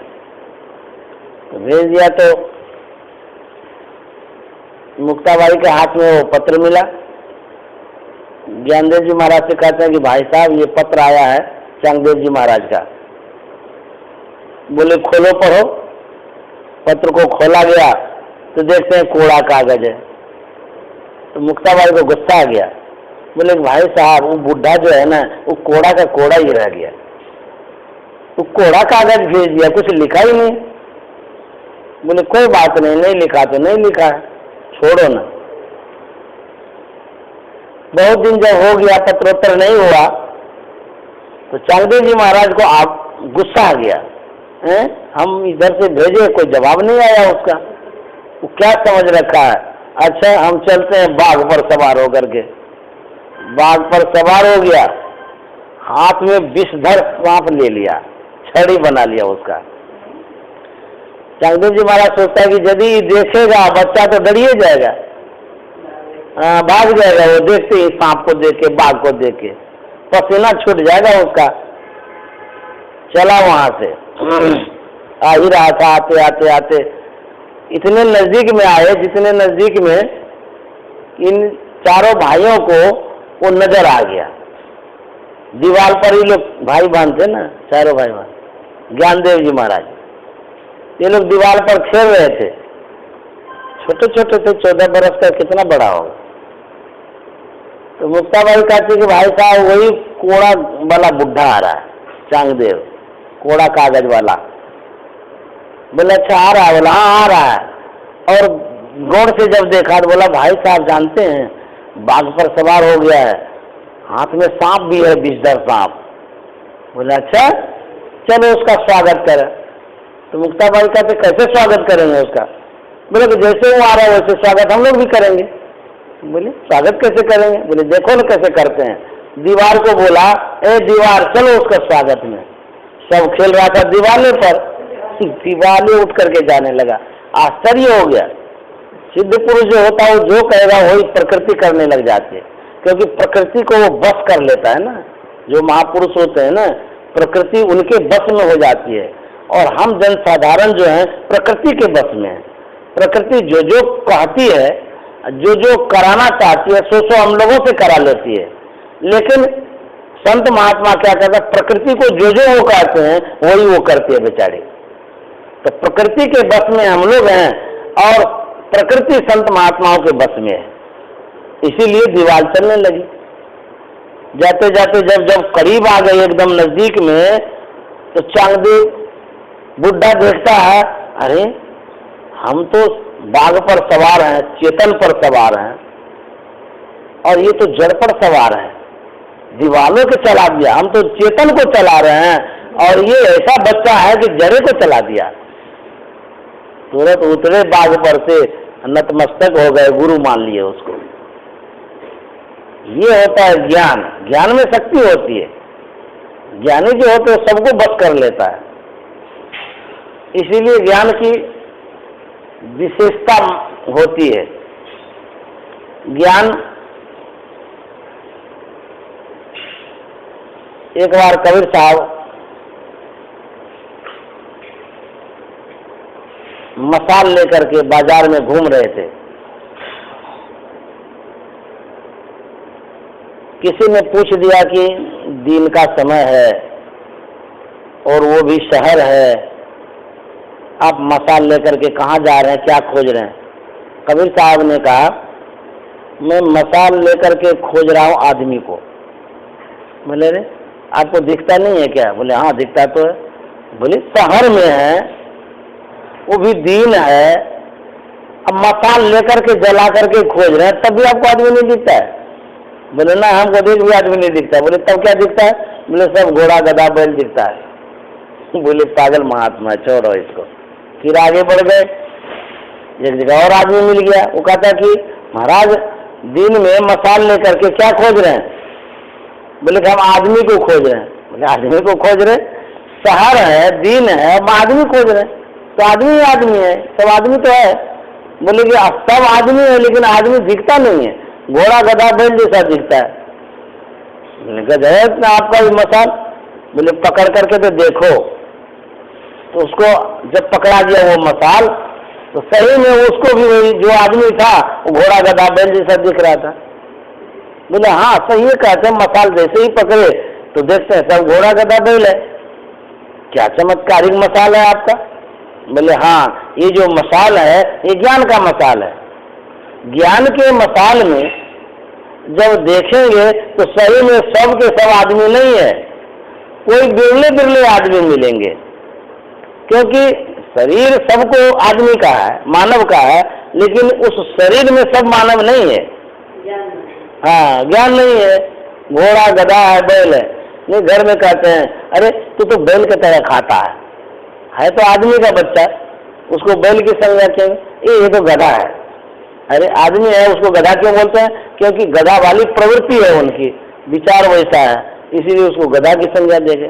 तो भेज दिया तो मुक्ताबाई के हाथ में वो पत्र मिला। ज्ञानदेव जी महाराज से कहते हैं कि भाई साहब ये पत्र आया है चांगदेव जी महाराज का। बोले खोलो पढ़ो। पत्र को खोला गया तो देखते हैं कोड़ा कागज है। तो मुक्ताबाई को गुस्सा आ गया। बोले भाई साहब वो बुढ़ा जो है ना वो कोड़ा का कोड़ा ही रह गया, वो कोड़ा कागज भेज दिया, कुछ लिखा ही नहीं। बोले कोई बात नहीं, नहीं लिखा तो नहीं लिखा है, छोड़ो ना। बहुत दिन जब हो गया पत्रोत्तर नहीं हुआ तो चांगदेव जी महाराज को आप गुस्सा आ गया, हैं? हम इधर से भेजे कोई जवाब नहीं आया उसका, वो क्या समझ रखा है। अच्छा हम चलते हैं बाघ पर सवार होकर के। बाघ पर सवार हो गया, हाथ में विषधर सांप ले लिया, छड़ी बना लिया उसका। चांगदेव जी महाराज सोचता है कि यदि देखेगा बच्चा तो डरिए जाएगा, भाग जाएगा। वो देखते ही सांप को देख के, बाघ को देख के पसीना छूट जाएगा उसका। चला वहां से, आ ही रहा था, आते आते आते इतने नजदीक में आए, जितने नजदीक में इन चारों भाइयों को वो नजर आ गया। दीवार पर ही लोग भाई बहन थे ना, चारों भाई बहन, ज्ञानदेव जी महाराज, ये लोग दीवार पर खेल रहे थे। छोटे छोटे थे, 14 बरस का, कितना बड़ा होगा। तो मुक्ताबाई कहती कि भाई साहब वही कोड़ा वाला बुढ़ा आ रहा है, चांगदेव, कोड़ा कागज वाला। बोला अच्छा आ रहा है? बोला हाँ आ रहा है। और गौर से जब देखा तो बोला भाई साहब जानते हैं बाघ पर सवार हो गया है, हाथ में सांप भी है, विषधर सांप। बोला अच्छा चलो उसका स्वागत करें। तो मुक्ताबाई कहते कैसे स्वागत करेंगे उसका? बोले कि जैसे वो आ रहा है वैसे स्वागत हम लोग भी करेंगे। बोले स्वागत कैसे करेंगे? बोले देखो ना कैसे करते हैं। दीवार को बोला ए दीवार चलो उसका स्वागत में। सब खेल रहा था दीवाले पर, दीवाले उठ करके जाने लगा। आश्चर्य हो गया। सिद्ध पुरुष जो होता है वो जो कहेगा वही प्रकृति करने लग जाती है, क्योंकि प्रकृति को वो बस कर लेता है ना। जो महापुरुष होते हैं ना, प्रकृति उनके बस में हो जाती है, और हम जनसाधारण जो है प्रकृति के बस में है। प्रकृति जो जो कहती है, जो जो कराना चाहती है, सो हम लोगों से करा लेती है। लेकिन संत महात्मा क्या कहते हैं, प्रकृति को जो जो वो कहते हैं वही वो करती है बेचारी। तो प्रकृति के बस में हम लोग हैं और प्रकृति संत महात्माओं के बस में है। इसीलिए दीवार चलने लगी। जाते जाते जब जब करीब आ गए एकदम नजदीक में, तो चांगदेव बुढ़ा देखता है अरे हम तो बाघ पर सवार हैं, चेतन पर सवार हैं, और ये तो जड़ पर सवार है, दीवालों को चला दिया। हम तो चेतन को चला रहे हैं और ये ऐसा बच्चा है कि जड़े को चला दिया। तुरंत उतरे बाघ पर से, नतमस्तक हो गए, गुरु मान लिए उसको। ये होता है ज्ञान। ज्ञान में शक्ति होती है। ज्ञानी जो होते हैं सबको बस कर लेता है। इसीलिए ज्ञान की विशेषता होती है। ज्ञान एक बार कबीर साहब मसाल लेकर के बाजार में घूम रहे थे। किसी ने पूछ दिया कि दिन का समय है और वो भी शहर है, आप मसाल लेकर के कहाँ जा रहे हैं, क्या खोज रहे हैं? कबीर साहब ने कहा, मैं मसाल लेकर के खोज रहा हूँ आदमी को। बोले रे आपको दिखता नहीं है क्या? बोले हाँ दिखता तो है। बोले शहर में है, वो भी दिन है, अब मसाल लेकर के जला करके खोज रहे हैं, तब भी आपको आदमी नहीं दिखता है? बोले ना हमको देख भी आदमी नहीं दिखता है। बोले तब क्या दिखता है? बोले सब घोड़ा गधा बैल दिखता है। बोले पागल महात्मा, छोड़ो इसको। फिर आगे बढ़ गए, एक जगह और आदमी मिल गया। वो कहता कि महाराज दिन में मसाल लेकर के क्या खोज रहे हैं? बोले कि हम आदमी को खोज रहे हैं। बोले आदमी को खोज रहे? शहर है, दिन है, हम आदमी खोज रहे हैं, तो आदमी ही आदमी है, सब आदमी तो है। बोले कि सब आदमी है लेकिन आदमी दिखता नहीं है, घोड़ा गधा बैल जैसा दिखता है। गधा आपका ही मसाल? बोले पकड़ करके तो देखो। तो उसको जब पकड़ा गया वो मसाल, तो सही में उसको भी वही जो आदमी था वो घोड़ा गधा बैल जैसा दिख रहा था। बोले हाँ सही है, कहते हैं मसाल जैसे ही पकड़े तो देखते हैं सब घोड़ा गधा बैल है। क्या चमत्कारिक मसाल है आपका? बोले हाँ ये जो मसाल है ये ज्ञान का मसाल है। ज्ञान के मसाल में जब देखेंगे तो सही में सब के सब आदमी नहीं है, कोई बिरले बिरले आदमी मिलेंगे, क्योंकि शरीर सबको आदमी का है, मानव का है, लेकिन उस शरीर में सब मानव नहीं है। हाँ ज्ञान नहीं है, घोड़ा गधा है बैल है। नहीं घर में कहते हैं अरे तू तो बैल की तरह खाता है तो आदमी का बच्चा, उसको बैल की संज्ञा क्यों? ये तो गधा है। अरे आदमी है उसको गधा क्यों बोलते हैं? क्योंकि गधा वाली प्रवृत्ति है उनकी, विचार वैसा है, इसीलिए उसको गधा की संज्ञा देंगे।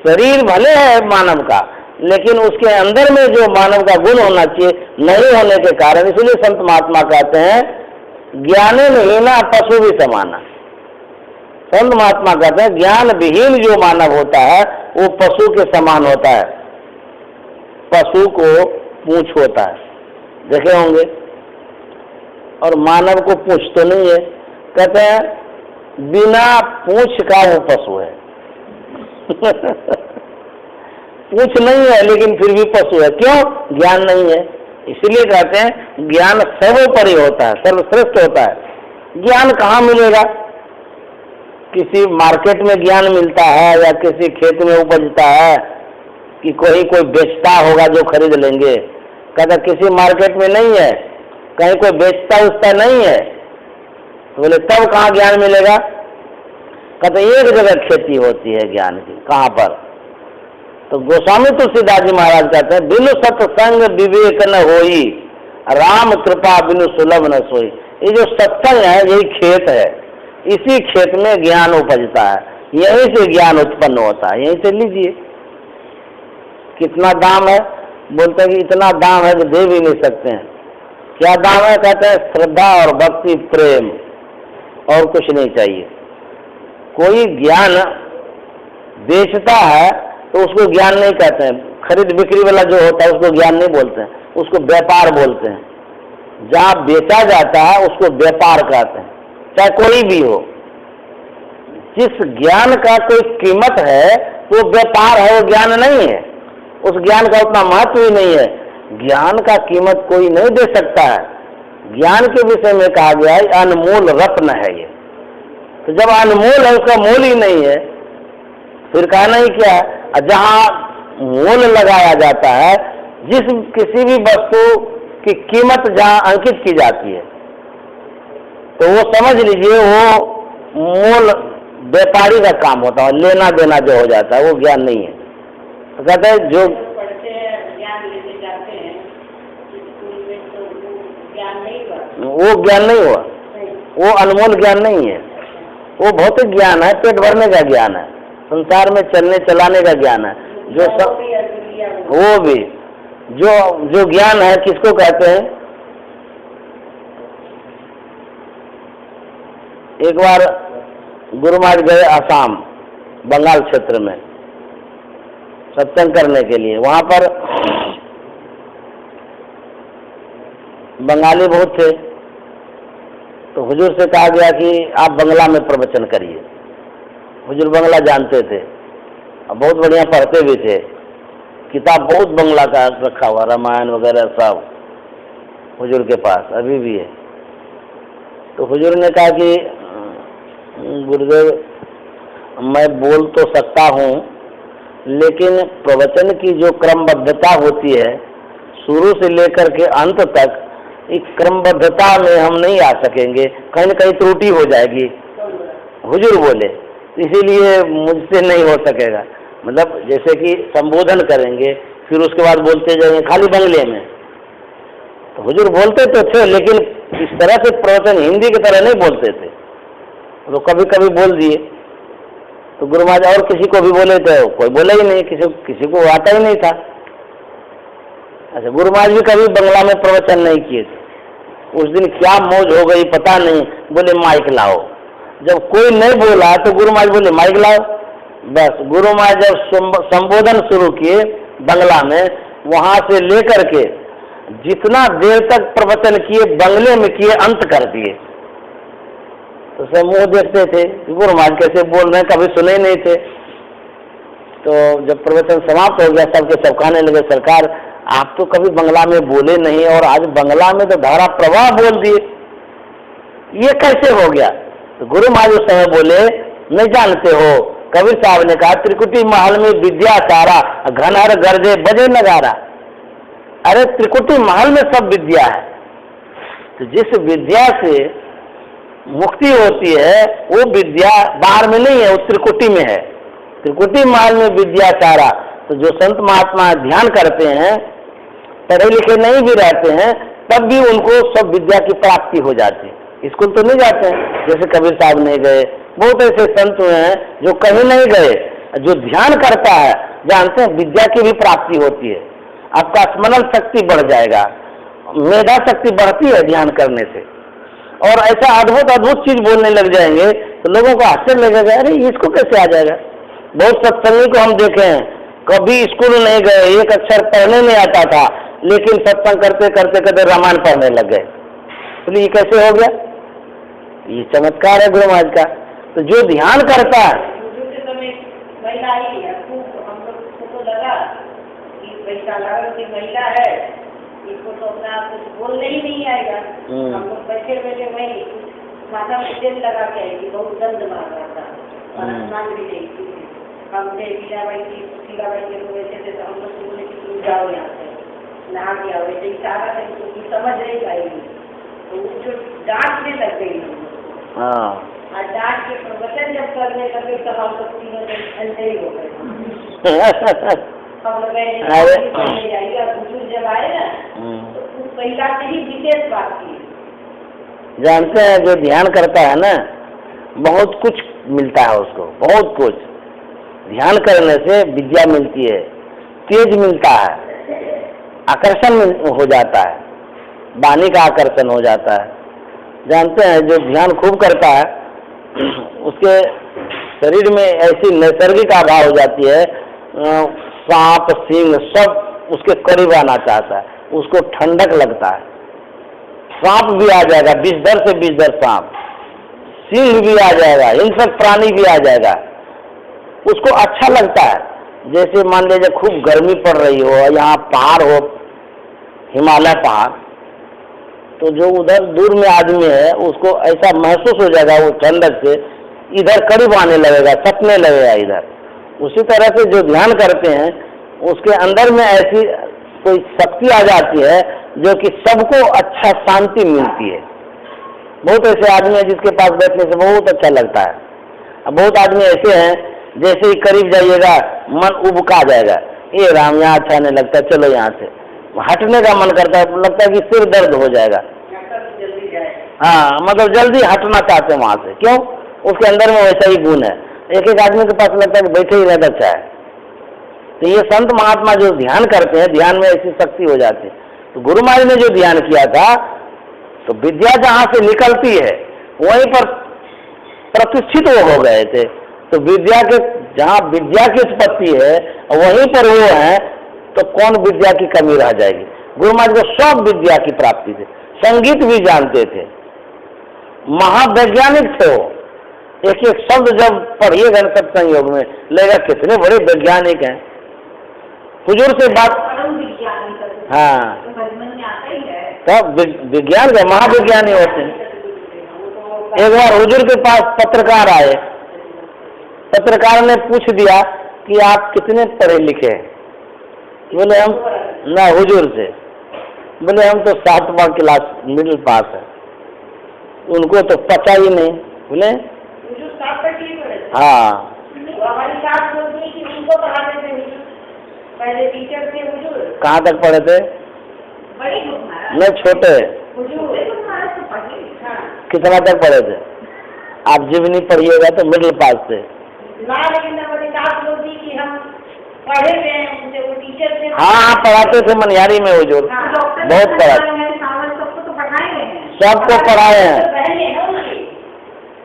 शरीर भले है मानव का, लेकिन उसके अंदर में जो मानव का गुण होना चाहिए नहीं होने के कारण, इसलिए संत महात्मा कहते हैं ज्ञाने नहीं ना पशु भी समाना। संत महात्मा कहते हैं ज्ञान विहीन जो मानव होता है वो पशु के समान होता है। पशु को पूंछ होता है, देखे होंगे, और मानव को पूंछ तो नहीं है। कहते हैं बिना पूंछ का वो पशु है। पूंछ नहीं है लेकिन फिर भी पशु है, क्यों? ज्ञान नहीं है। इसलिए कहते हैं ज्ञान सर्वोपरि होता है, सर्वश्रेष्ठ होता है। ज्ञान कहाँ मिलेगा? किसी मार्केट में ज्ञान मिलता है या किसी खेत में उपजता है कि कोई बेचता होगा जो खरीद लेंगे? कहता किसी मार्केट में नहीं है, कहीं कोई बेचता उसका नहीं है। तो बोले तब कहाँ ज्ञान मिलेगा? कहते एक जगह खेती होती है ज्ञान की, कहाँ पर? तो गोस्वामी तुलसीदास जी महाराज कहते हैं बिनु सत्संग विवेक न होई, राम कृपा बिनु सुलभ न सोई। ये जो सत्संग है यही खेत है, इसी खेत में ज्ञान उपजता है, यहीं से ज्ञान उत्पन्न होता है, यहीं से लीजिए। कितना दाम है? बोलते हैं कि इतना दाम है कि दे भी नहीं सकते हैं। क्या दाम है? कहते हैं श्रद्धा और भक्ति प्रेम, और कुछ नहीं चाहिए। कोई ज्ञान बेचता है तो उसको ज्ञान नहीं कहते हैं, खरीद बिक्री वाला जो होता है उसको ज्ञान नहीं बोलते हैं, उसको व्यापार बोलते हैं। जहाँ बेचा जाता है उसको व्यापार कहते हैं, चाहे कोई भी हो। जिस ज्ञान का कोई कीमत है वो व्यापार है, वो ज्ञान नहीं है। उस ज्ञान का उतना महत्व ही नहीं है। ज्ञान का कीमत कोई नहीं दे सकता है। ज्ञान के विषय में कहा गया है अनमोल रत्न है ये। तो जब अनमोल है उसका मोल ही नहीं है, फिर कहना ही क्या है? जहाँ मोल लगाया जाता है, जिस किसी भी वस्तु की कीमत जहाँ अंकित की जाती है, तो वो समझ लीजिए वो मोल व्यापारी का काम होता है, लेना देना जो हो जाता है वो ज्ञान नहीं है। तो कहते हैं जो ज्ञान लेने जाते हैं स्कूल में तो वो ज्ञान नहीं हुआ, वो ज्ञान नहीं हुआ, वो अनमोल ज्ञान नहीं है। वो भौतिक ज्ञान है, पेट भरने का ज्ञान है, संसार में चलने चलाने का ज्ञान है। जो सब वो भी जो ज्ञान है किसको कहते हैं? एक बार गुरु महाराज गए आसाम बंगाल क्षेत्र में सत्संग करने के लिए। वहां पर बंगाली बहुत थे, तो हुजूर से कहा गया कि आप बंगला में प्रवचन करिए। हुजूर बंगला जानते थे और बहुत बढ़िया पढ़ते भी थे, किताब बहुत बंगला का रखा हुआ, रामायण वगैरह सब हुजूर के पास अभी भी है। तो हुजूर ने कहा कि गुरुदेव मैं बोल तो सकता हूँ, लेकिन प्रवचन की जो क्रमबद्धता होती है शुरू से लेकर के अंत तक, इस क्रमबद्धता में हम नहीं आ सकेंगे, कहीं न कहीं त्रुटि हो जाएगी। हुजूर बोले इसीलिए मुझसे नहीं हो सकेगा। मतलब जैसे कि संबोधन करेंगे फिर उसके बाद बोलते जाएंगे खाली बंगले में, तो हुजूर बोलते तो थे लेकिन इस तरह से प्रवचन हिंदी की तरह नहीं बोलते थे, तो कभी कभी बोल दिए। तो गुरु महाराज और किसी को भी बोले तो कोई बोला ही नहीं, किसी को आता ही नहीं था। अच्छा, गुरु महाराज भी कभी बंगला में प्रवचन नहीं किए थे। उस दिन क्या मौज हो गई पता नहीं, बोले माइक लाओ। जब कोई नहीं बोला तो गुरु महाराज बोले माइक लाओ। बस गुरु महाराज जब संबोधन शुरू किए बंगला में, वहां से लेकर के जितना देर तक प्रवचन किए बंगले में किए, अंत कर दिए। तो सब मुंह देखते थे, गुरु महाराज कैसे बोल रहे हैं, कभी सुने ही नहीं थे। तो जब प्रवचन समाप्त हो गया सबके सब कहने लगे सरकार आप तो कभी बंगला में बोले नहीं और आज बंगला में तो धारा प्रवाह बोल दिए, ये कैसे हो गया? तो गुरु महाराज उस समय बोले नहीं जानते हो, कबीर साहब ने कहा त्रिकुटी महल में विद्या सारा, घनहर गर्जे बजे नगारा। अरे त्रिकुटी महल में सब विद्या है, तो जिस विद्या से मुक्ति होती है वो विद्या बाहर में नहीं है, वो त्रिकुटी में है। त्रिकुटी महल में विद्या सारा। तो जो संत महात्मा ध्यान करते हैं, पढ़े लिखे नहीं भी रहते हैं, तब भी उनको सब विद्या की प्राप्ति हो जाती है। स्कूल तो नहीं जाते हैं, जैसे कबीर साहब नहीं गए, बहुत ऐसे संत हुए हैं जो कहीं नहीं गए। जो ध्यान करता है जानते हैं विद्या की भी प्राप्ति होती है, आपका स्मरण शक्ति बढ़ जाएगा, मेधा शक्ति बढ़ती है ध्यान करने से। और ऐसा अद्भुत अद्भुत चीज बोलने लग जाएंगे तो लोगों को आश्चर्य लगेगा, अरे इसको कैसे आ जाएगा। बहुत सत्संगी को हम देखे हैं, कभी स्कूल नहीं गए, एक अक्षर पढ़ने नहीं आता था, लेकिन सत्संग करते करते करते रामायण पढ़ने लग गए। तो ये कैसे हो गया? ये चमत्कार है गुरु महाराज का। तो जो ध्यान करता है, महिला ही है, हम लोग को लगा कि पैसा लगा कि महिला है, इसको तो अपना कुछ बोलने ही नहीं आएगा। हम लोग बैठे बैठे वही माथा में तेल लगा के आएगी, बहुत दर्द मार रहा था और स्नान भी नहीं की। हम मीराबाई के लोग ऐसे थे, तो हम लोग बोले कि तुम जाओ यहाँ से नहा के आओ, ऐसे इशारा करके समझ नहीं पाएगी। तो वो जो डांटने लग गई हम लोग, और डांट के प्रवचन जब करने लगे तब हम लोग तीनों अंधे ही हो गए। हम लोग जाइए और बुजुर्ग जब आए ना तो उस महिला से ही विशेष बात की। जानते हैं जो ध्यान करता है ना, बहुत कुछ मिलता है उसको, बहुत कुछ। ध्यान करने से विद्या मिलती है, तेज मिलता है, आकर्षण हो जाता है, वाणी का आकर्षण हो जाता है। जानते हैं जो ध्यान खूब करता है उसके शरीर में ऐसी नैसर्गिक आभा हो जाती है, सांप सिंह सब उसके करीब आना चाहता है, उसको ठंडक लगता है। सांप भी आ जाएगा, विषधर से विषधर सांप, सिंह भी आ जाएगा, हिंसक प्राणी भी आ जाएगा, उसको अच्छा लगता है। जैसे मान लीजिए खूब गर्मी पड़ रही हो, यहाँ पहाड़ हो, हिमालय पहाड़, तो जो उधर दूर में आदमी है उसको ऐसा महसूस हो जाएगा वो ठंडक से, इधर करीब आने लगेगा, सटने लगेगा इधर। उसी तरह से जो ध्यान करते हैं उसके अंदर में ऐसी कोई शक्ति आ जाती है जो कि सबको अच्छा शांति मिलती है। बहुत ऐसे आदमी हैं जिसके पास बैठने से बहुत अच्छा लगता है। अब बहुत आदमी ऐसे हैं जैसे ही करीब जाइएगा मन उबका जाएगा, ये राम यहाँ अच्छा नहीं लगता, चलो यहाँ से, हटने का मन करता है, लगता है कि सिर दर्द हो जाएगा। हाँ, मतलब जल्दी हटना चाहते हैं वहाँ से। क्यों? उसके अंदर में वैसा ही गुण है। एक एक आदमी के पास लगता है कि बैठे ही रहना अच्छा है। तो ये संत महात्मा जो ध्यान करते हैं, ध्यान में ऐसी शक्ति हो जाती है। तो गुरु महाराज ने जो ध्यान किया था, तो विद्या जहाँ से निकलती है वहीं पर प्रतिष्ठित वो हो गए थे। तो विद्या के जहाँ विद्या की उत्पत्ति है वहीं पर वो है, तो कौन विद्या की कमी रह जाएगी? गुरु महाराज को सब विद्या की प्राप्ति थी, संगीत भी जानते थे, महावैज्ञानिक थे वो। एक एक शब्द जब पढ़िएगा न सत्संग योग में लगेगा कितने बड़े वैज्ञानिक हैं। हुजूर से बात, हाँ, तब विज्ञान के महाविज्ञानी होते हैं। एक बार हुजूर के पास पत्रकार आए, पत्रकार ने पूछ दिया कि आप कितने पढ़े लिखे हैं? बोले हम ना, हुजूर से बोले हम तो 7वां क्लास मिडिल पास है। उनको तो पता ही नहीं। बोले हाँ, हमारी सास बोलती है कि उनको पढ़ाते थे हुजूर, पहले टीचर थे हुजूर। कहाँ तक पढ़े थे? बड़े नहीं, छोटे। हुजूर कितना तक पढ़े थे? आप जीवनी पढ़िएगा तो मिडिल पास थे ना, लेकिन हमारी सास बोलती कि हम पढ़े हुए हैं उनसे, वो टीचर थे। हाँ, पढ़ाते थे मनिहारी में हुजूर, बहुत पढ़ाते, सबको पढ़ाए हैं,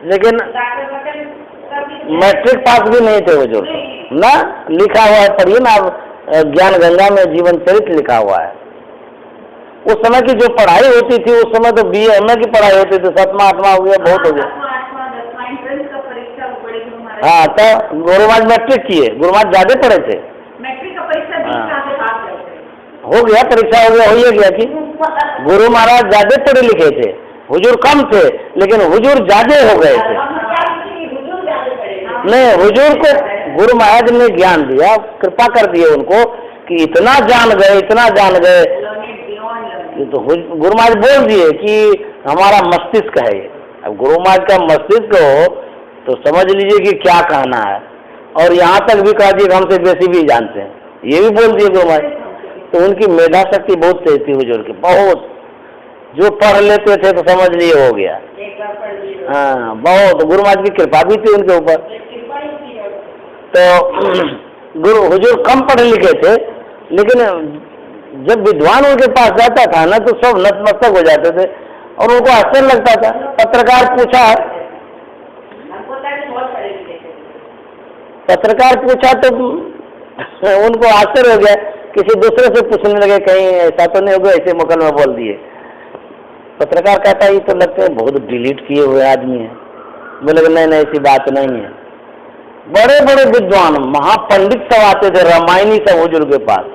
लेकिन मैट्रिक पास भी नहीं थे हुजूर ना। लिखा हुआ है, पढ़िए ना आप, ज्ञान गंगा में जीवन चरित्र लिखा हुआ है। उस समय की जो पढ़ाई होती थी, उस समय तो BA MA की पढ़ाई होती थी, 7वां 8वां हो गया, बहुत हो गया। हाँ, तो गुरु महाराज मैट्रिक किए, गुरु महाराज ज्यादा पढ़े थे। मैट्रिक का परीक्षा हो गया, परीक्षा हो गया, हो ही गया कि गुरु महाराज ज्यादा पढ़े लिखे थे, हुजूर कम थे, लेकिन हुजूर ज्यादा हो गए थे। नहीं, हुजूर को गुरु महाराज ने ज्ञान दिया, कृपा कर दिए उनको कि इतना जान गए, इतना जान गए। तो गुरु महाराज बोल दिए कि हमारा मस्तिष्क है ये। अब गुरु महाराज का मस्तिष्क हो तो समझ लीजिए कि क्या कहना है। और यहाँ तक भी कह दिए कि हमसे बेसी भी जानते हैं, ये भी बोल दिए गुरु महाराज। तो उनकी मेधा शक्ति बहुत तेज थी हुजूर की, बहुत। जो पढ़ लेते थे तो समझ लिए हो गया। हाँ, बहुत। गुरु महाराज की कृपा भी थी उनके ऊपर। तो गुरु हुजूर कम पढ़े लिखे थे, लेकिन जब विद्वान उनके पास जाता था ना तो सब नतमस्तक हो जाते थे और उनको आश्चर्य लगता था। पत्रकार पूछा तो उनको आश्चर्य हो गया, किसी दूसरे से पूछने लगे कहीं ऐसा तो नहीं हो गया, ऐसे मुकल में बोल दिए। पत्रकार कहता है ये तो लगता है बहुत डिलीट किए हुए आदमी है। बोले नहीं नहीं, ऐसी बात नहीं है। बड़े बड़े विद्वान महापंडित सब आते थे, रामायणी सब हुजूर के पास,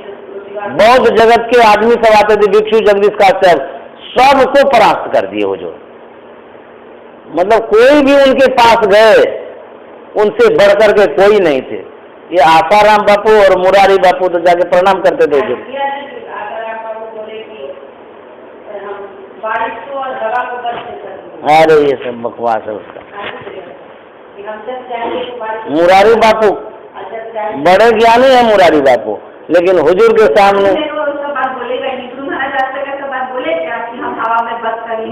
बौद्ध जगत के आदमी सब आते थे, भिक्षु जगदीश काश्यप, सबको परास्त कर दिए हुजूर। मतलब कोई भी उनके पास गए, उनसे बढ़कर के कोई नहीं थे। ये आसाराम बापू और मुरारी बापू तो जाके प्रणाम करते थे हुजूर। अरे ये सब बकवास है उसका। मुरारी बापू बड़े ज्ञानी है मुरारी बापू, लेकिन हुजूर के सामने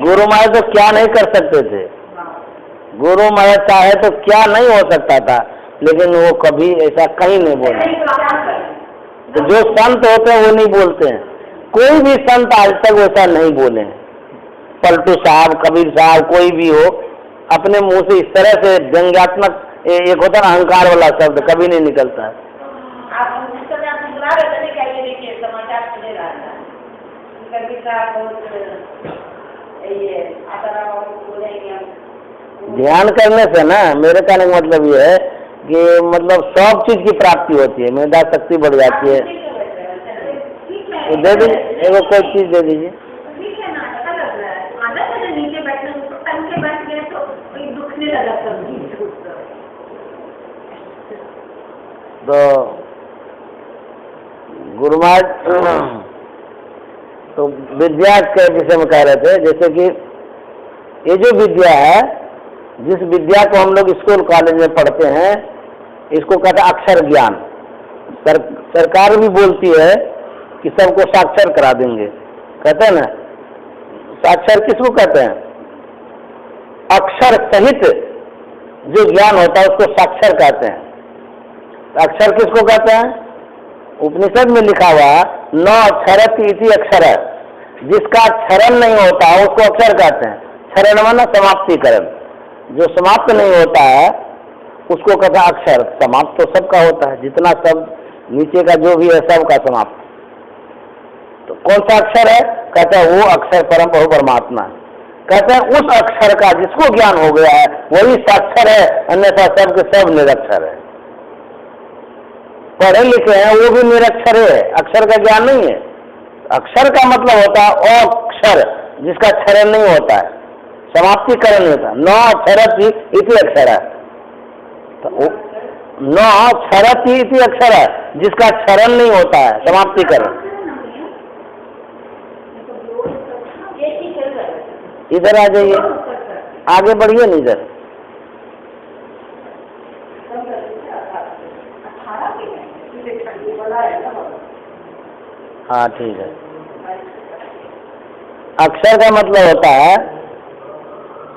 गुरु महाराज तो क्या नहीं कर सकते थे। गुरु महाराज चाहे तो क्या नहीं हो सकता था, लेकिन वो कभी ऐसा कहीं नहीं बोले। तो जो संत होते हैं वो नहीं बोलते हैं, कोई भी संत आज तक वैसा नहीं बोले हैं। पलटू साहब, कबीर साहब, कोई भी हो, अपने मुंह से इस तरह से व्यंग्यात्मक एक होता है अहंकार वाला शब्द कभी नहीं निकलता है। ध्यान करने से ना, मेरे कहने का मतलब ये है कि मतलब सब चीज की प्राप्ति होती है, मेधा शक्ति बढ़ जाती है। तो दे दीजिए, एगो कोई चीज दे दीजिए। तो गुरु महाराज तो विद्या के विषय में कह रहे थे, जैसे कि ये जो विद्या है, जिस विद्या को हम लोग स्कूल कॉलेज में पढ़ते हैं, इसको कहते हैं अक्षर ज्ञान। सरकार भी बोलती है कि सबको साक्षर करा देंगे, कहते हैं ना। साक्षर किसको कहते हैं? अक्षर सहित जो ज्ञान होता है उसको साक्षर कहते हैं। अक्षर किसको कहते हैं? उपनिषद में लिखा हुआ न अक्षरत इति अक्षर, जिसका क्षरण नहीं होता उसको अक्षर कहते हैं। क्षरण माना समाप्तिकरण, जो समाप्त नहीं होता है उसको कहते हैं अक्षर। समाप्त तो सबका होता है, जितना सब नीचे का जो भी है सबका समाप्त। तो कौन सा अक्षर है? कहते हैं वो अक्षर परम प्रभु परमात्मा है। कहते हैं उस अक्षर का जिसको ज्ञान हो गया है वही साक्षर है, अन्यथा सब के सब निरक्षर है। पढ़े लिखे हैं वो भी निरक्षर है, अक्षर का ज्ञान नहीं है। अक्षर का मतलब होता है अक्षर, जिसका क्षरण नहीं होता है, समाप्तिकरण नहीं होता। न क्षरति इति अक्षर है, तो न क्षरति इति अक्षर है, जिसका क्षरण नहीं होता है, समाप्तिकरण। इधर आ जाइए, आगे बढ़िए नहीं इधर। हाँ ठीक है। अक्षर का मतलब होता है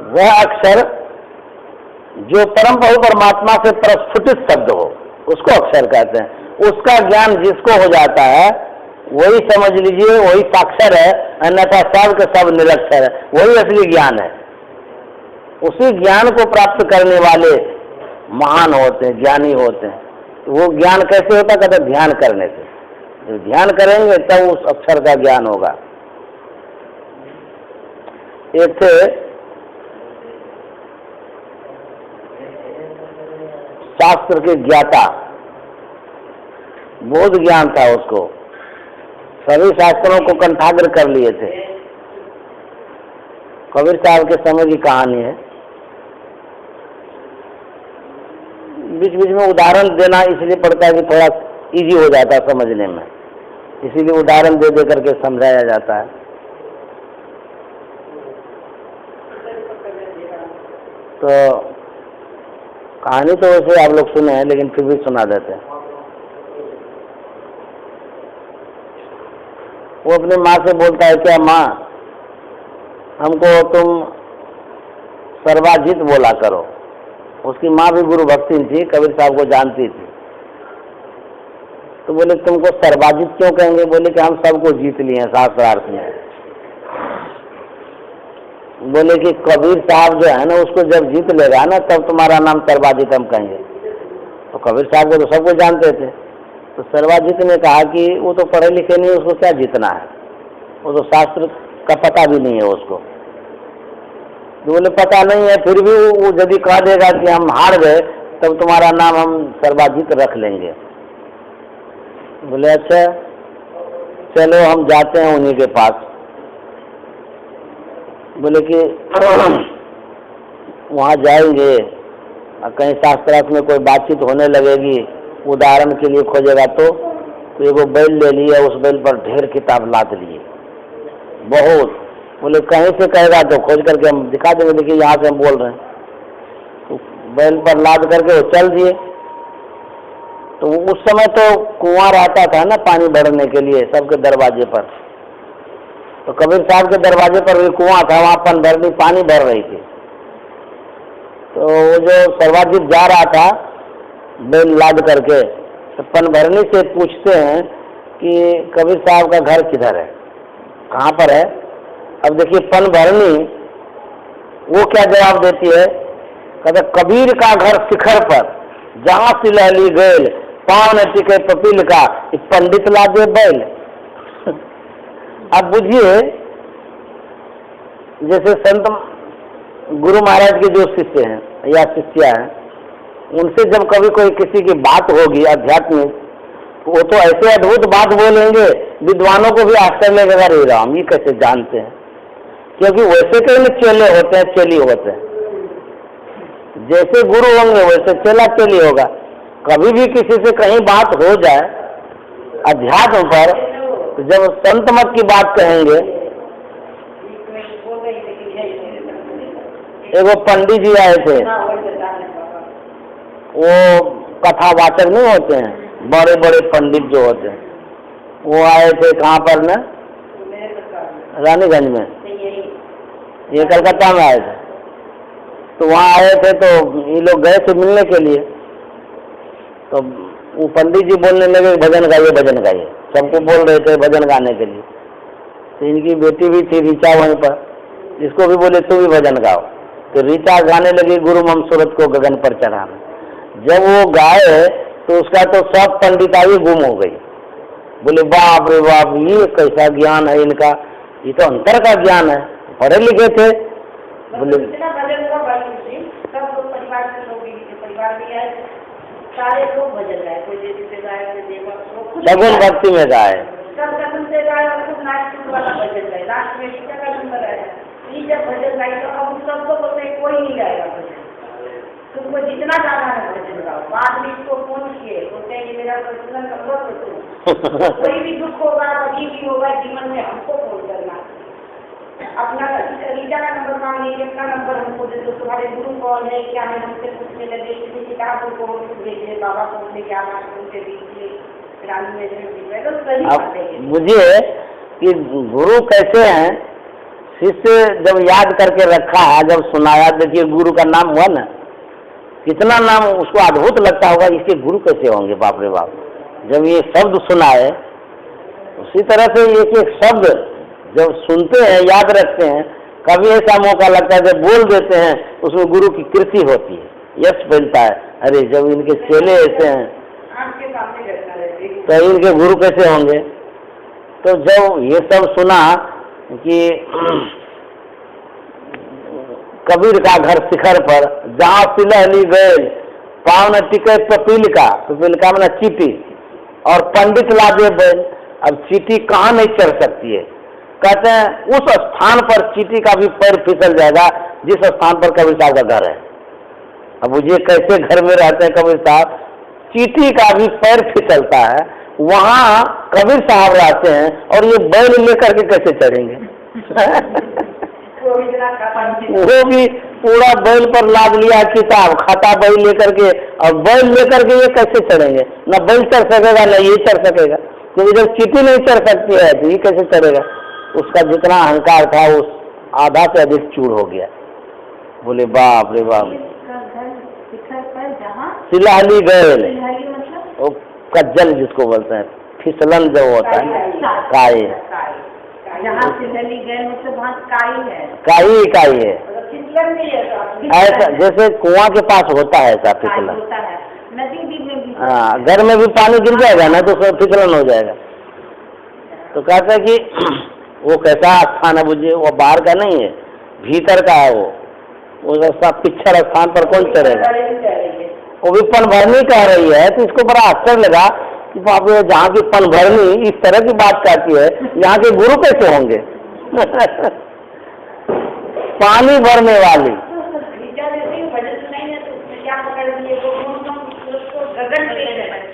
वह अक्षर जो परम प्रभु परमात्मा से प्रस्फुटित शब्द हो, उसको अक्षर कहते हैं। उसका ज्ञान जिसको हो जाता है वही समझ लीजिए वही साक्षर है, अन्यथा सब के सब निरक्षर है, वही असली ज्ञान है। उसी ज्ञान को प्राप्त करने वाले महान होते हैं, ज्ञानी होते हैं। वो ज्ञान कैसे होता है? कहते ध्यान करने से। जो ध्यान करेंगे तब उस अक्षर का ज्ञान होगा। एक थे शास्त्र के ज्ञाता, बहुत ज्ञान था उसको, सभी शास्त्रों को कंठाग्र कर लिए थे। कबीर साहब के समय की कहानी है। बीच बीच में उदाहरण देना इसलिए पड़ता है कि थोड़ा इजी हो जाता है समझने में, इसीलिए उदाहरण दे दे करके समझाया जाता है। तो कहानी तो वैसे आप लोग सुने हैं, लेकिन फिर भी सुना देते हैं। वो अपनी माँ से बोलता है, क्या माँ हमको तुम सर्वाजित बोला करो। उसकी माँ भी गुरु भक्ति थी, कबीर साहब को जानती थी। तो बोले तुमको सर्वाजित क्यों कहेंगे? बोले कि हम सबको जीत लिए हैं शास्त्रार्थ में। बोले कि कबीर साहब जो है ना उसको जब जीत लेगा ना तब तुम्हारा नाम सर्वाजित हम कहेंगे। तो कबीर साहब को तो सबको जानते थे। तो सर्वाजित ने कहा कि वो तो पढ़े लिखे नहीं, उसको क्या जीतना है, वो तो शास्त्र का पता भी नहीं है उसको। तो बोले पता नहीं है, फिर भी वो यदि कह देगा कि हम हार गए तब तुम्हारा नाम हम सर्वाजित रख लेंगे। बोले अच्छा चलो हम जाते हैं उन्हीं के पास। बोले कि वहाँ जाएंगे और कहीं शास्त्रार्थ में कोई बातचीत होने लगेगी, उदाहरण के लिए खोजेगा तो एगो बैल ले लिए, उस बैल पर ढेर किताब लाद लिए बहुत। बोले कहीं से कहेगा तो खोज करके हम दिखा देंगे, देखिए यहाँ से हम बोल रहे हैं। तो बैल पर लाद करके वो चल दिए। तो उस समय तो कुआं रहता था ना पानी भरने के लिए सबके दरवाजे पर। तो कबीर साहब के दरवाजे पर भी कुआं था, वहाँ पनभरनी पानी भर रही थी। तो वो जो सर्वाजित जा रहा था बैल लाद करके, तो पनभरनी से पूछते हैं कि कबीर साहब का घर किधर है, कहाँ पर है। अब देखिए पनभरनी वो क्या जवाब देती है, कहते कबीर का घर शिखर पर, जहाँ सिलहली गैल पाँव न टिके पपील का, पंडित ला दे बैल। अब बुझिए जैसे संत गुरु महाराज के जो शिष्य हैं या शिष्या हैं, उनसे जब कभी कोई किसी की बात होगी आध्यात्मिक, वो तो ऐसे अद्भुत बात बोलेंगे विद्वानों को भी आश्चर्य लगेगा, रे राम ये कैसे जानते हैं। क्योंकि वैसे कहीं चेले होते हैं, चेली होते हैं। जैसे गुरु होंगे वैसे चेला चेली होगा। कभी भी किसी से कहीं बात हो जाए अध्यात्म पर, तो जब संत मत की बात कहेंगे, एगो पंडित जी आए थे, वो कथावाचक नहीं होते हैं, बड़े बड़े पंडित जो होते हैं, वो आए थे कहाँ पर ना, रानीगंज में, ये कलकत्ता में आए थे। तो वहाँ आए थे तो ये लोग गए थे मिलने के लिए। तो वो पंडित जी बोलने लगे भजन गाइए भजन गाइए, सबको बोल रहे थे भजन गाने के लिए। तो इनकी बेटी भी थी ऋचा वहीं पर, जिसको भी बोले तू भी भजन गाओ। तो ऋचा गाने लगी गुरु मम सूरत को गगन पर चढ़ाना। जब वो गाए तो उसका तो सब पंडिताई गुम हो गई। बोले बाप रे बाप, ये कैसा ज्ञान है इनका, ये तो अंतर का ज्ञान है, पढ़े लिखे थे। बोले इतना भजन हुआ भाई जी, सब लोग परिवार के लोग भी, परिवार भी आए, सारे लोग भजन गाए, कोई देवी से गाए, कोई देवा, सगुन भक्ति में गाए, सब कसम से गाए और सब नाच वाला भजन गाए। लास्ट में टीका का नंबर आया, ये जब भजन गाए तो अब सबको बोलते हैं कोई नहीं गाएगा भजन, तुमको जितना गाना है भजन गाओ। बाद में इसको फोन किए, बोलते हैं ये मेरा पर्सनल नंबर तो कोई भी दुख होगा, कभी भी होगा जीवन में हमको फोन करना, अपना रीटा का नंबर मांग लीजिए, अपना नंबर हमको दे दो, तुम्हारे गुरु कौन है, क्या है, हमसे पूछने लगे, किसी किताब को भेजिए, बाबा को उनसे क्या बात उनसे दीजिए, रानी में तो सही बात है। मुझे कि गुरु कैसे हैं, शिष्य जब याद करके रखा है, जब सुनाया, देखिए गुरु का नाम हुआ ना, कितना नाम उसको अद्भुत लगता होगा, इसके गुरु कैसे होंगे, बाप रे बाप। जब ये शब्द सुनाए, उसी तरह से एक एक शब्द जब सुनते हैं, याद रखते हैं, कभी ऐसा मौका लगता है जब बोल देते हैं, उसमें गुरु की कृति होती है, यश मिलता है। अरे जब इनके चेले ऐसे हैं तो इनके गुरु कैसे होंगे। तो जब ये सब सुना कि कबीर का घर शिखर पर, जहाँ सिलहली गए, पाँव न टिके पपीलिका, पपीलिका में चीटी, और पंडित लादे बैल। अब चीटी कहाँ नहीं चढ़ सकती है, कहते हैं उस स्थान पर चीटी का भी पैर फिसल जाएगा जिस स्थान पर कबीर साहब का घर है। अब मुझे कैसे घर में रहते हैं कबीर साहब, चीटी का भी पैर फिसलता है, वहाँ कबीर साहब रहते हैं, और ये बैल लेकर के कैसे चढ़ेंगे वो भी पूरा बैल पर लाद लिया किताब, खाता बैल लेकर के, और बैल लेकर के ये कैसे चढ़ेंगे, न बैल चढ़ सकेगा न ये चढ़ सकेगा, क्योंकि जब चीटी नहीं चढ़ सकती है तो ये कैसे चढ़ेगा। उसका जितना अहंकार था उस आधा से अधिक चूर हो गया। बोले बाप रे बाप। सिलहली गए, वो कज्जल जिसको बोलते हैं, फिसलन जो होता है, काई, जहाँ सिलहली गए मतलब वहाँ काई है, काई है, ऐसा जैसे कुआं के पास होता है ऐसा फिसलन, नदी में भी, हाँ, घर में भी पानी गिर जाएगा ना तो सब फिसलन हो जाएगा। तो कहते हैं कि वो कैसा स्थान है, मुझे वो बाहर का नहीं है, भीतर का है वो रास्ता पिछड़ स्थान पर कौन चढ़ेगा। वो भी पन भरनी कह रही है, तो इसको बड़ा आश्चर्य लगा कि बाप रे, जहाँ की पन भरनी इस तरह की बात कहती है, यहाँ के गुरु कैसे होंगे पानी भरने वाली।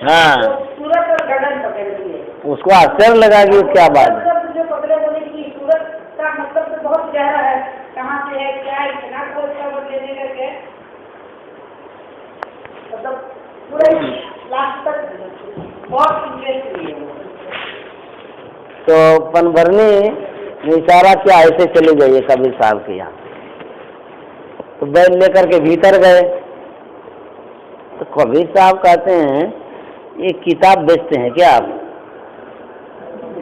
हाँ, सूरत और गगन पकड़ लिए, उसको आश्चर्य लगा कि क्या बात है। पकड़े बोले कि सूरत का मतलब तो बहुत गहरा है, कहाँ से है, क्या है, इतना खोज लेने लगे, मतलब पूरे लास्ट तक बहुत इंटरेस्ट लिए। तो पनभरनी ने इशारा किया, ऐसे चले जाइए कबीर साहब के यहाँ। तो बैल लेकर के भीतर गए, तो कबीर साहब कहते हैं ये किताब बेचते हैं क्या आप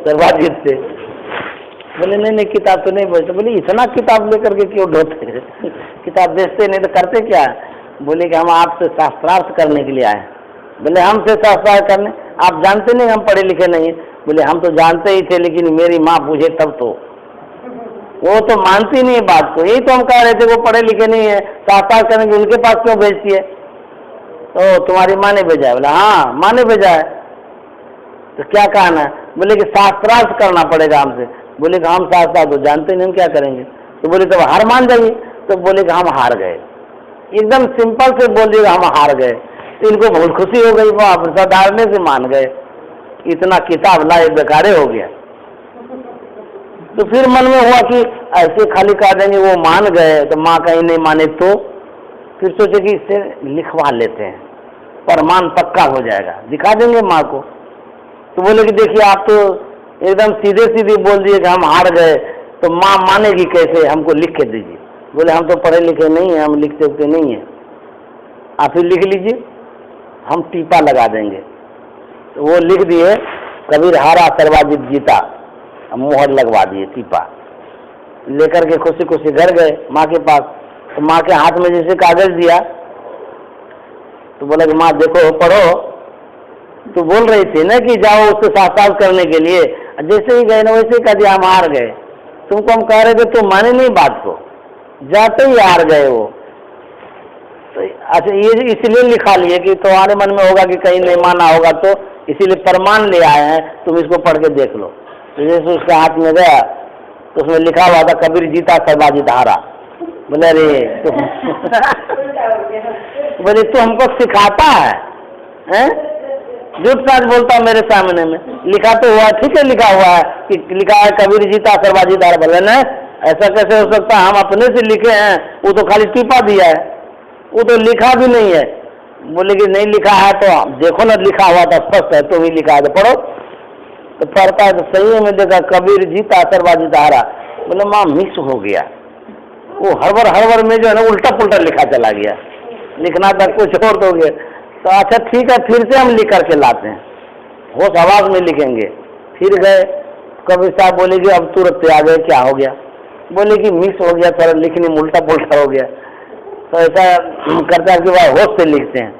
सर्वाजीत से। बोले नहीं किताब तो नहीं बेचते। बोले इतना किताब लेकर के क्यों ढोते किताब बेचते नहीं तो करते क्या। बोले कि हम आपसे शास्त्रार्थ करने के लिए आए। बोले हमसे शास्त्रार्थ करने, आप जानते नहीं हम पढ़े लिखे नहीं है। बोले हम तो जानते ही थे, लेकिन मेरी माँ पूछे तब तो। वो तो मानती नहीं है बात को। यही तो हम कह रहे थे वो पढ़े लिखे नहीं है, शास्त्रार्थ करने के उनके पास क्यों भेजती है। तो तुम्हारी माँ ने भेजा है। बोला हाँ माँ ने भेजा है। तो क्या कहना है। बोले कि शास्त्रार्थ करना पड़ेगा हमसे। बोले कि हम शास्त्रार्थ तो जानते नहीं, हम क्या करेंगे। तो बोले तो हार मान जाइए। तो बोले कि हम हार गए। एकदम सिंपल से बोल दिए हम हार गए। तो इनको बहुत खुशी हो गई, वो प्रसाद हारने से मान गए। इतना किताब लाए बेकारे हो गया। तो फिर मन में हुआ कि ऐसे खाली कह देंगे वो मान गए तो माँ कहीं नहीं माने तो। फिर सोचे कि इससे लिखवा लेते हैं, प्रमाण पक्का हो जाएगा, दिखा देंगे माँ को। तो बोले कि देखिए आप तो एकदम सीधे सीधे बोल दिए कि हम हार गए, तो माँ मानेगी कैसे, हमको लिख के दीजिए। बोले हम तो पढ़े लिखे नहीं हैं, हम लिखते उखते नहीं हैं, आप ही लिख लीजिए, हम टीपा लगा देंगे। तो वो लिख दिए कबीर हारा सर्वाजीत जीता, मोहर लगवा दिए टीपा। लेकर के खुशी खुशी घर गए माँ के पास। तो माँ के हाथ में जैसे कागज दिया तो बोला कि माँ देखो पढ़ो। तो बोल रही थी ना कि जाओ उससे साक्षात करने के लिए। जैसे ही गए ना वैसे ही कह दिया हम हार गए। तुमको हम कह रहे थे तो माने नहीं बात को, जाते ही हार गए वो। तो अच्छा ये इसलिए लिखा लिए कि तुम्हारे मन में होगा कि कहीं नहीं माना होगा, तो इसीलिए प्रमाण ले आए हैं, तुम इसको पढ़ के देख लो। तो जैसे उसके हाथ में गया तो उसमें लिखा हुआ था कबीर जीता सर्वाजित हारा। बोले अरे बोले तू हमको सिखाता है झूठ साच बोलता मेरे सामने में। लिखा तो हुआ, ठीक है लिखा हुआ है कि लिखा है कबीर जीता सर्वाजित हारा। बोले न ऐसा कैसे हो सकता है, हम अपने से लिखे हैं, वो तो खाली टीपा दिया है, वो तो लिखा भी नहीं है। बोले कि नहीं लिखा है तो देखो ना, लिखा हुआ था स्पष्ट है, तुम ही लिखा है तो पढ़ो। तो पढ़ता है तो सही में देखा कबीर जीता सर्वाजित हारा। बोले माँ मिस हो गया, वो हड़बड़ में जो है ना उल्टा पुल्टा लिखा चला गया, लिखना था कुछ और तो गया। तो अच्छा ठीक है फिर से हम लिख करके लाते हैं, होश आवाज में लिखेंगे। फिर गए, कबीर साहब बोले कि अब तुरंत आ गए, क्या हो गया? बोले कि मिस हो गया, थोड़ा लिखने में उल्टा पुल्टा हो गया। तो ऐसा करता है कि वह होश से लिखते हैं,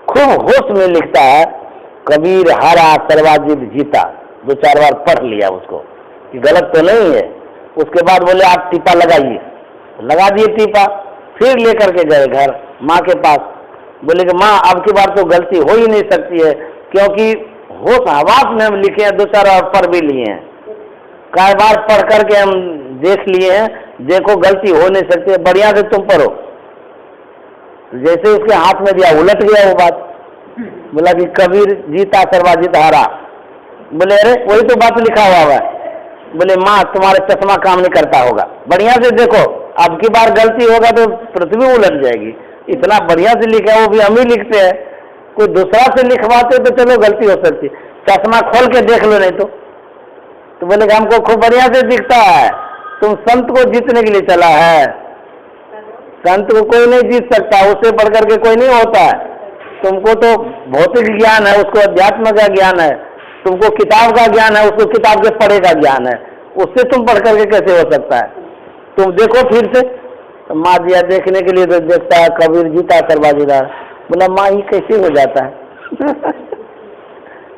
खूब होश में लिखता है कबीर हारा सर्वाजित जीता। 2-4 बार पढ़ लिया उसको कि गलत तो नहीं है। उसके बाद बोले आप टीपा लगाइए, लगा दिए टीपा। फिर लेकर के गए घर माँ के पास। बोले कि माँ अब की बार तो गलती हो ही नहीं सकती है, क्योंकि होश आवाज में हम लिखे हैं, 2-4 बार पढ़ भी लिए हैं, कई बार पढ़ करके हम देख लिए हैं, देखो गलती हो नहीं सकती है, बढ़िया से तुम पढ़ो। जैसे उसके हाथ में दिया उलट गया वो बात। बोला कि कबीर जीता सर्वाजित हारा। बोले अरे वही तो बात लिखा हुआ है। बोले माँ तुम्हारा चश्मा काम नहीं करता होगा, बढ़िया से देखो, अब की बार गलती होगा तो पृथ्वी उलट जाएगी। इतना बढ़िया से लिखा है, वो भी हम ही लिखते हैं, कोई दूसरा से लिखवाते तो चलो गलती हो सकती, चश्मा खोल के देख लो नहीं तो बोले कि हमको खूब बढ़िया से दिखता है, तुम संत को जीतने के लिए चला है। संत को कोई नहीं जीत सकता, उससे बढ़ करके कोई नहीं होता है। तुमको तो भौतिक ज्ञान है, उसको अध्यात्म का ज्ञान है, तुमको किताब का ज्ञान है, उसको किताब के पढ़े का ज्ञान है, उससे तुम पढ़ करके कैसे हो सकता है? तुम देखो फिर से। तो माँ दिया देखने के लिए तो देखता है कबीर जीता सर्वाजित हारा। बोला माँ ये कैसे हो जाता है?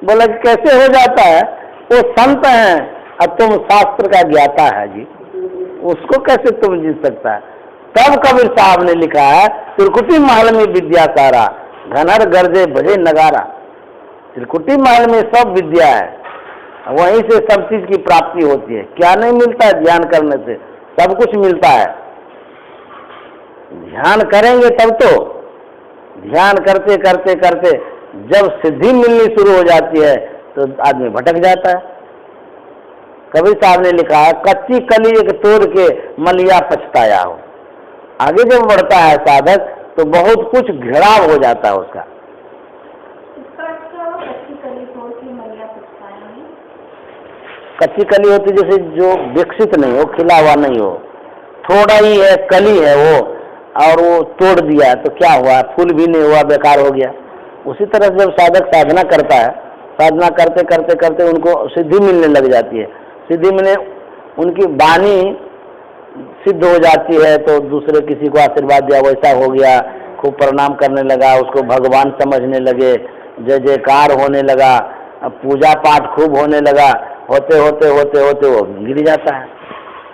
बोला कैसे हो जाता है, वो संत है और तुम शास्त्र का ज्ञाता है जी, उसको कैसे तुम जीत सकता है? तब कबीर साहब ने लिखा है त्रिकुटी महल में विद्या सारा, घनर गर्जे बजे नगारा। त्रिकुटी महल में सब विद्या है, वहीं से सब चीज की प्राप्ति होती है। क्या नहीं मिलता है ध्यान करने से? सब कुछ मिलता है। ध्यान करेंगे तब तो, ध्यान करते करते करते जब सिद्धि मिलनी शुरू हो जाती है तो आदमी भटक जाता है। कबीर साहब ने लिखा है कच्ची कली एक तोड़ के मलिया पछताया हो। आगे जब बढ़ता है साधक तो बहुत कुछ घिराव हो जाता है उसका। कच्ची कली होती जैसे जो विकसित नहीं हो, खिला हुआ नहीं हो, थोड़ा ही है कली है वो, और वो तोड़ दिया तो क्या हुआ, फूल भी नहीं हुआ, बेकार हो गया। उसी तरह से जब साधक साधना करता है, साधना करते करते करते उनको सिद्धि मिलने लग जाती है। सिद्धि मिलने उनकी वाणी सिद्ध हो जाती है, तो दूसरे किसी को आशीर्वाद दिया, वैसा हो गया, खूब प्रणाम करने लगा, उसको भगवान समझने लगे, जय जयकार होने लगा, पूजा पाठ खूब होने लगा। होते होते होते होते वो गिर जाता है,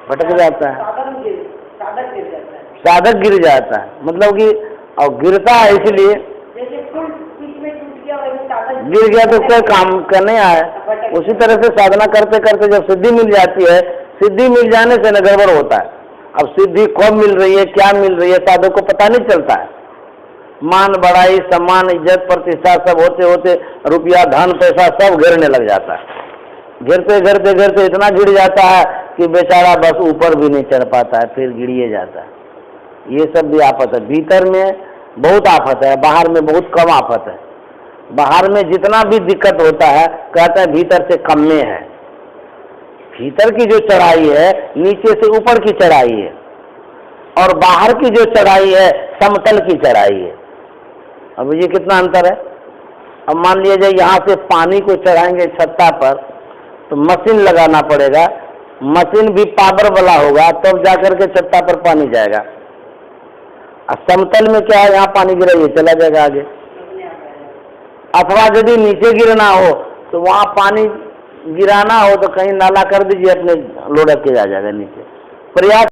भटक जाता है, साधक गिर जाता है। मतलब कि और गिरता है इसलिए गिर गया तो कोई काम करने आया। उसी तरह से साधना करते करते जब सिद्धि मिल जाती है, सिद्धि मिल जाने से न गड़बड़ होता है। अब सिद्धि कब मिल रही है, क्या मिल रही है, साधक को पता नहीं चलता है। मान बढ़ाई, सम्मान, इज्जत, प्रतिष्ठा सब होते होते रुपया, धन, पैसा सब गिरने लग जाता है। गिरते गिरते गिरते इतना गिर जाता है कि बेचारा बस ऊपर भी नहीं चढ़ पाता है, फिर गिरिए जाता है। ये सब भी आफत है। भीतर में बहुत आफत है, बाहर में बहुत कम आफत है। बाहर में जितना भी दिक्कत होता है कहते हैं भीतर से कम में है। भीतर की जो चढ़ाई है नीचे से ऊपर की चढ़ाई है, और बाहर की जो चढ़ाई है समतल की चढ़ाई है। अब ये कितना अंतर है। अब मान लिया जाए यहाँ से पानी को चढ़ाएंगे छत्ता पर तो मशीन लगाना पड़ेगा, मशीन भी पावर वाला होगा तब जाकर के छत्ता पर पानी जाएगा। और समतल में क्या है, यहाँ पानी गिराइए चला जाएगा आगे। अथवा यदि नीचे गिरना हो तो वहाँ पानी गिराना हो तो कहीं नाला कर दीजिए अपने लुढ़क के आ जाएगा नीचे। प्रयास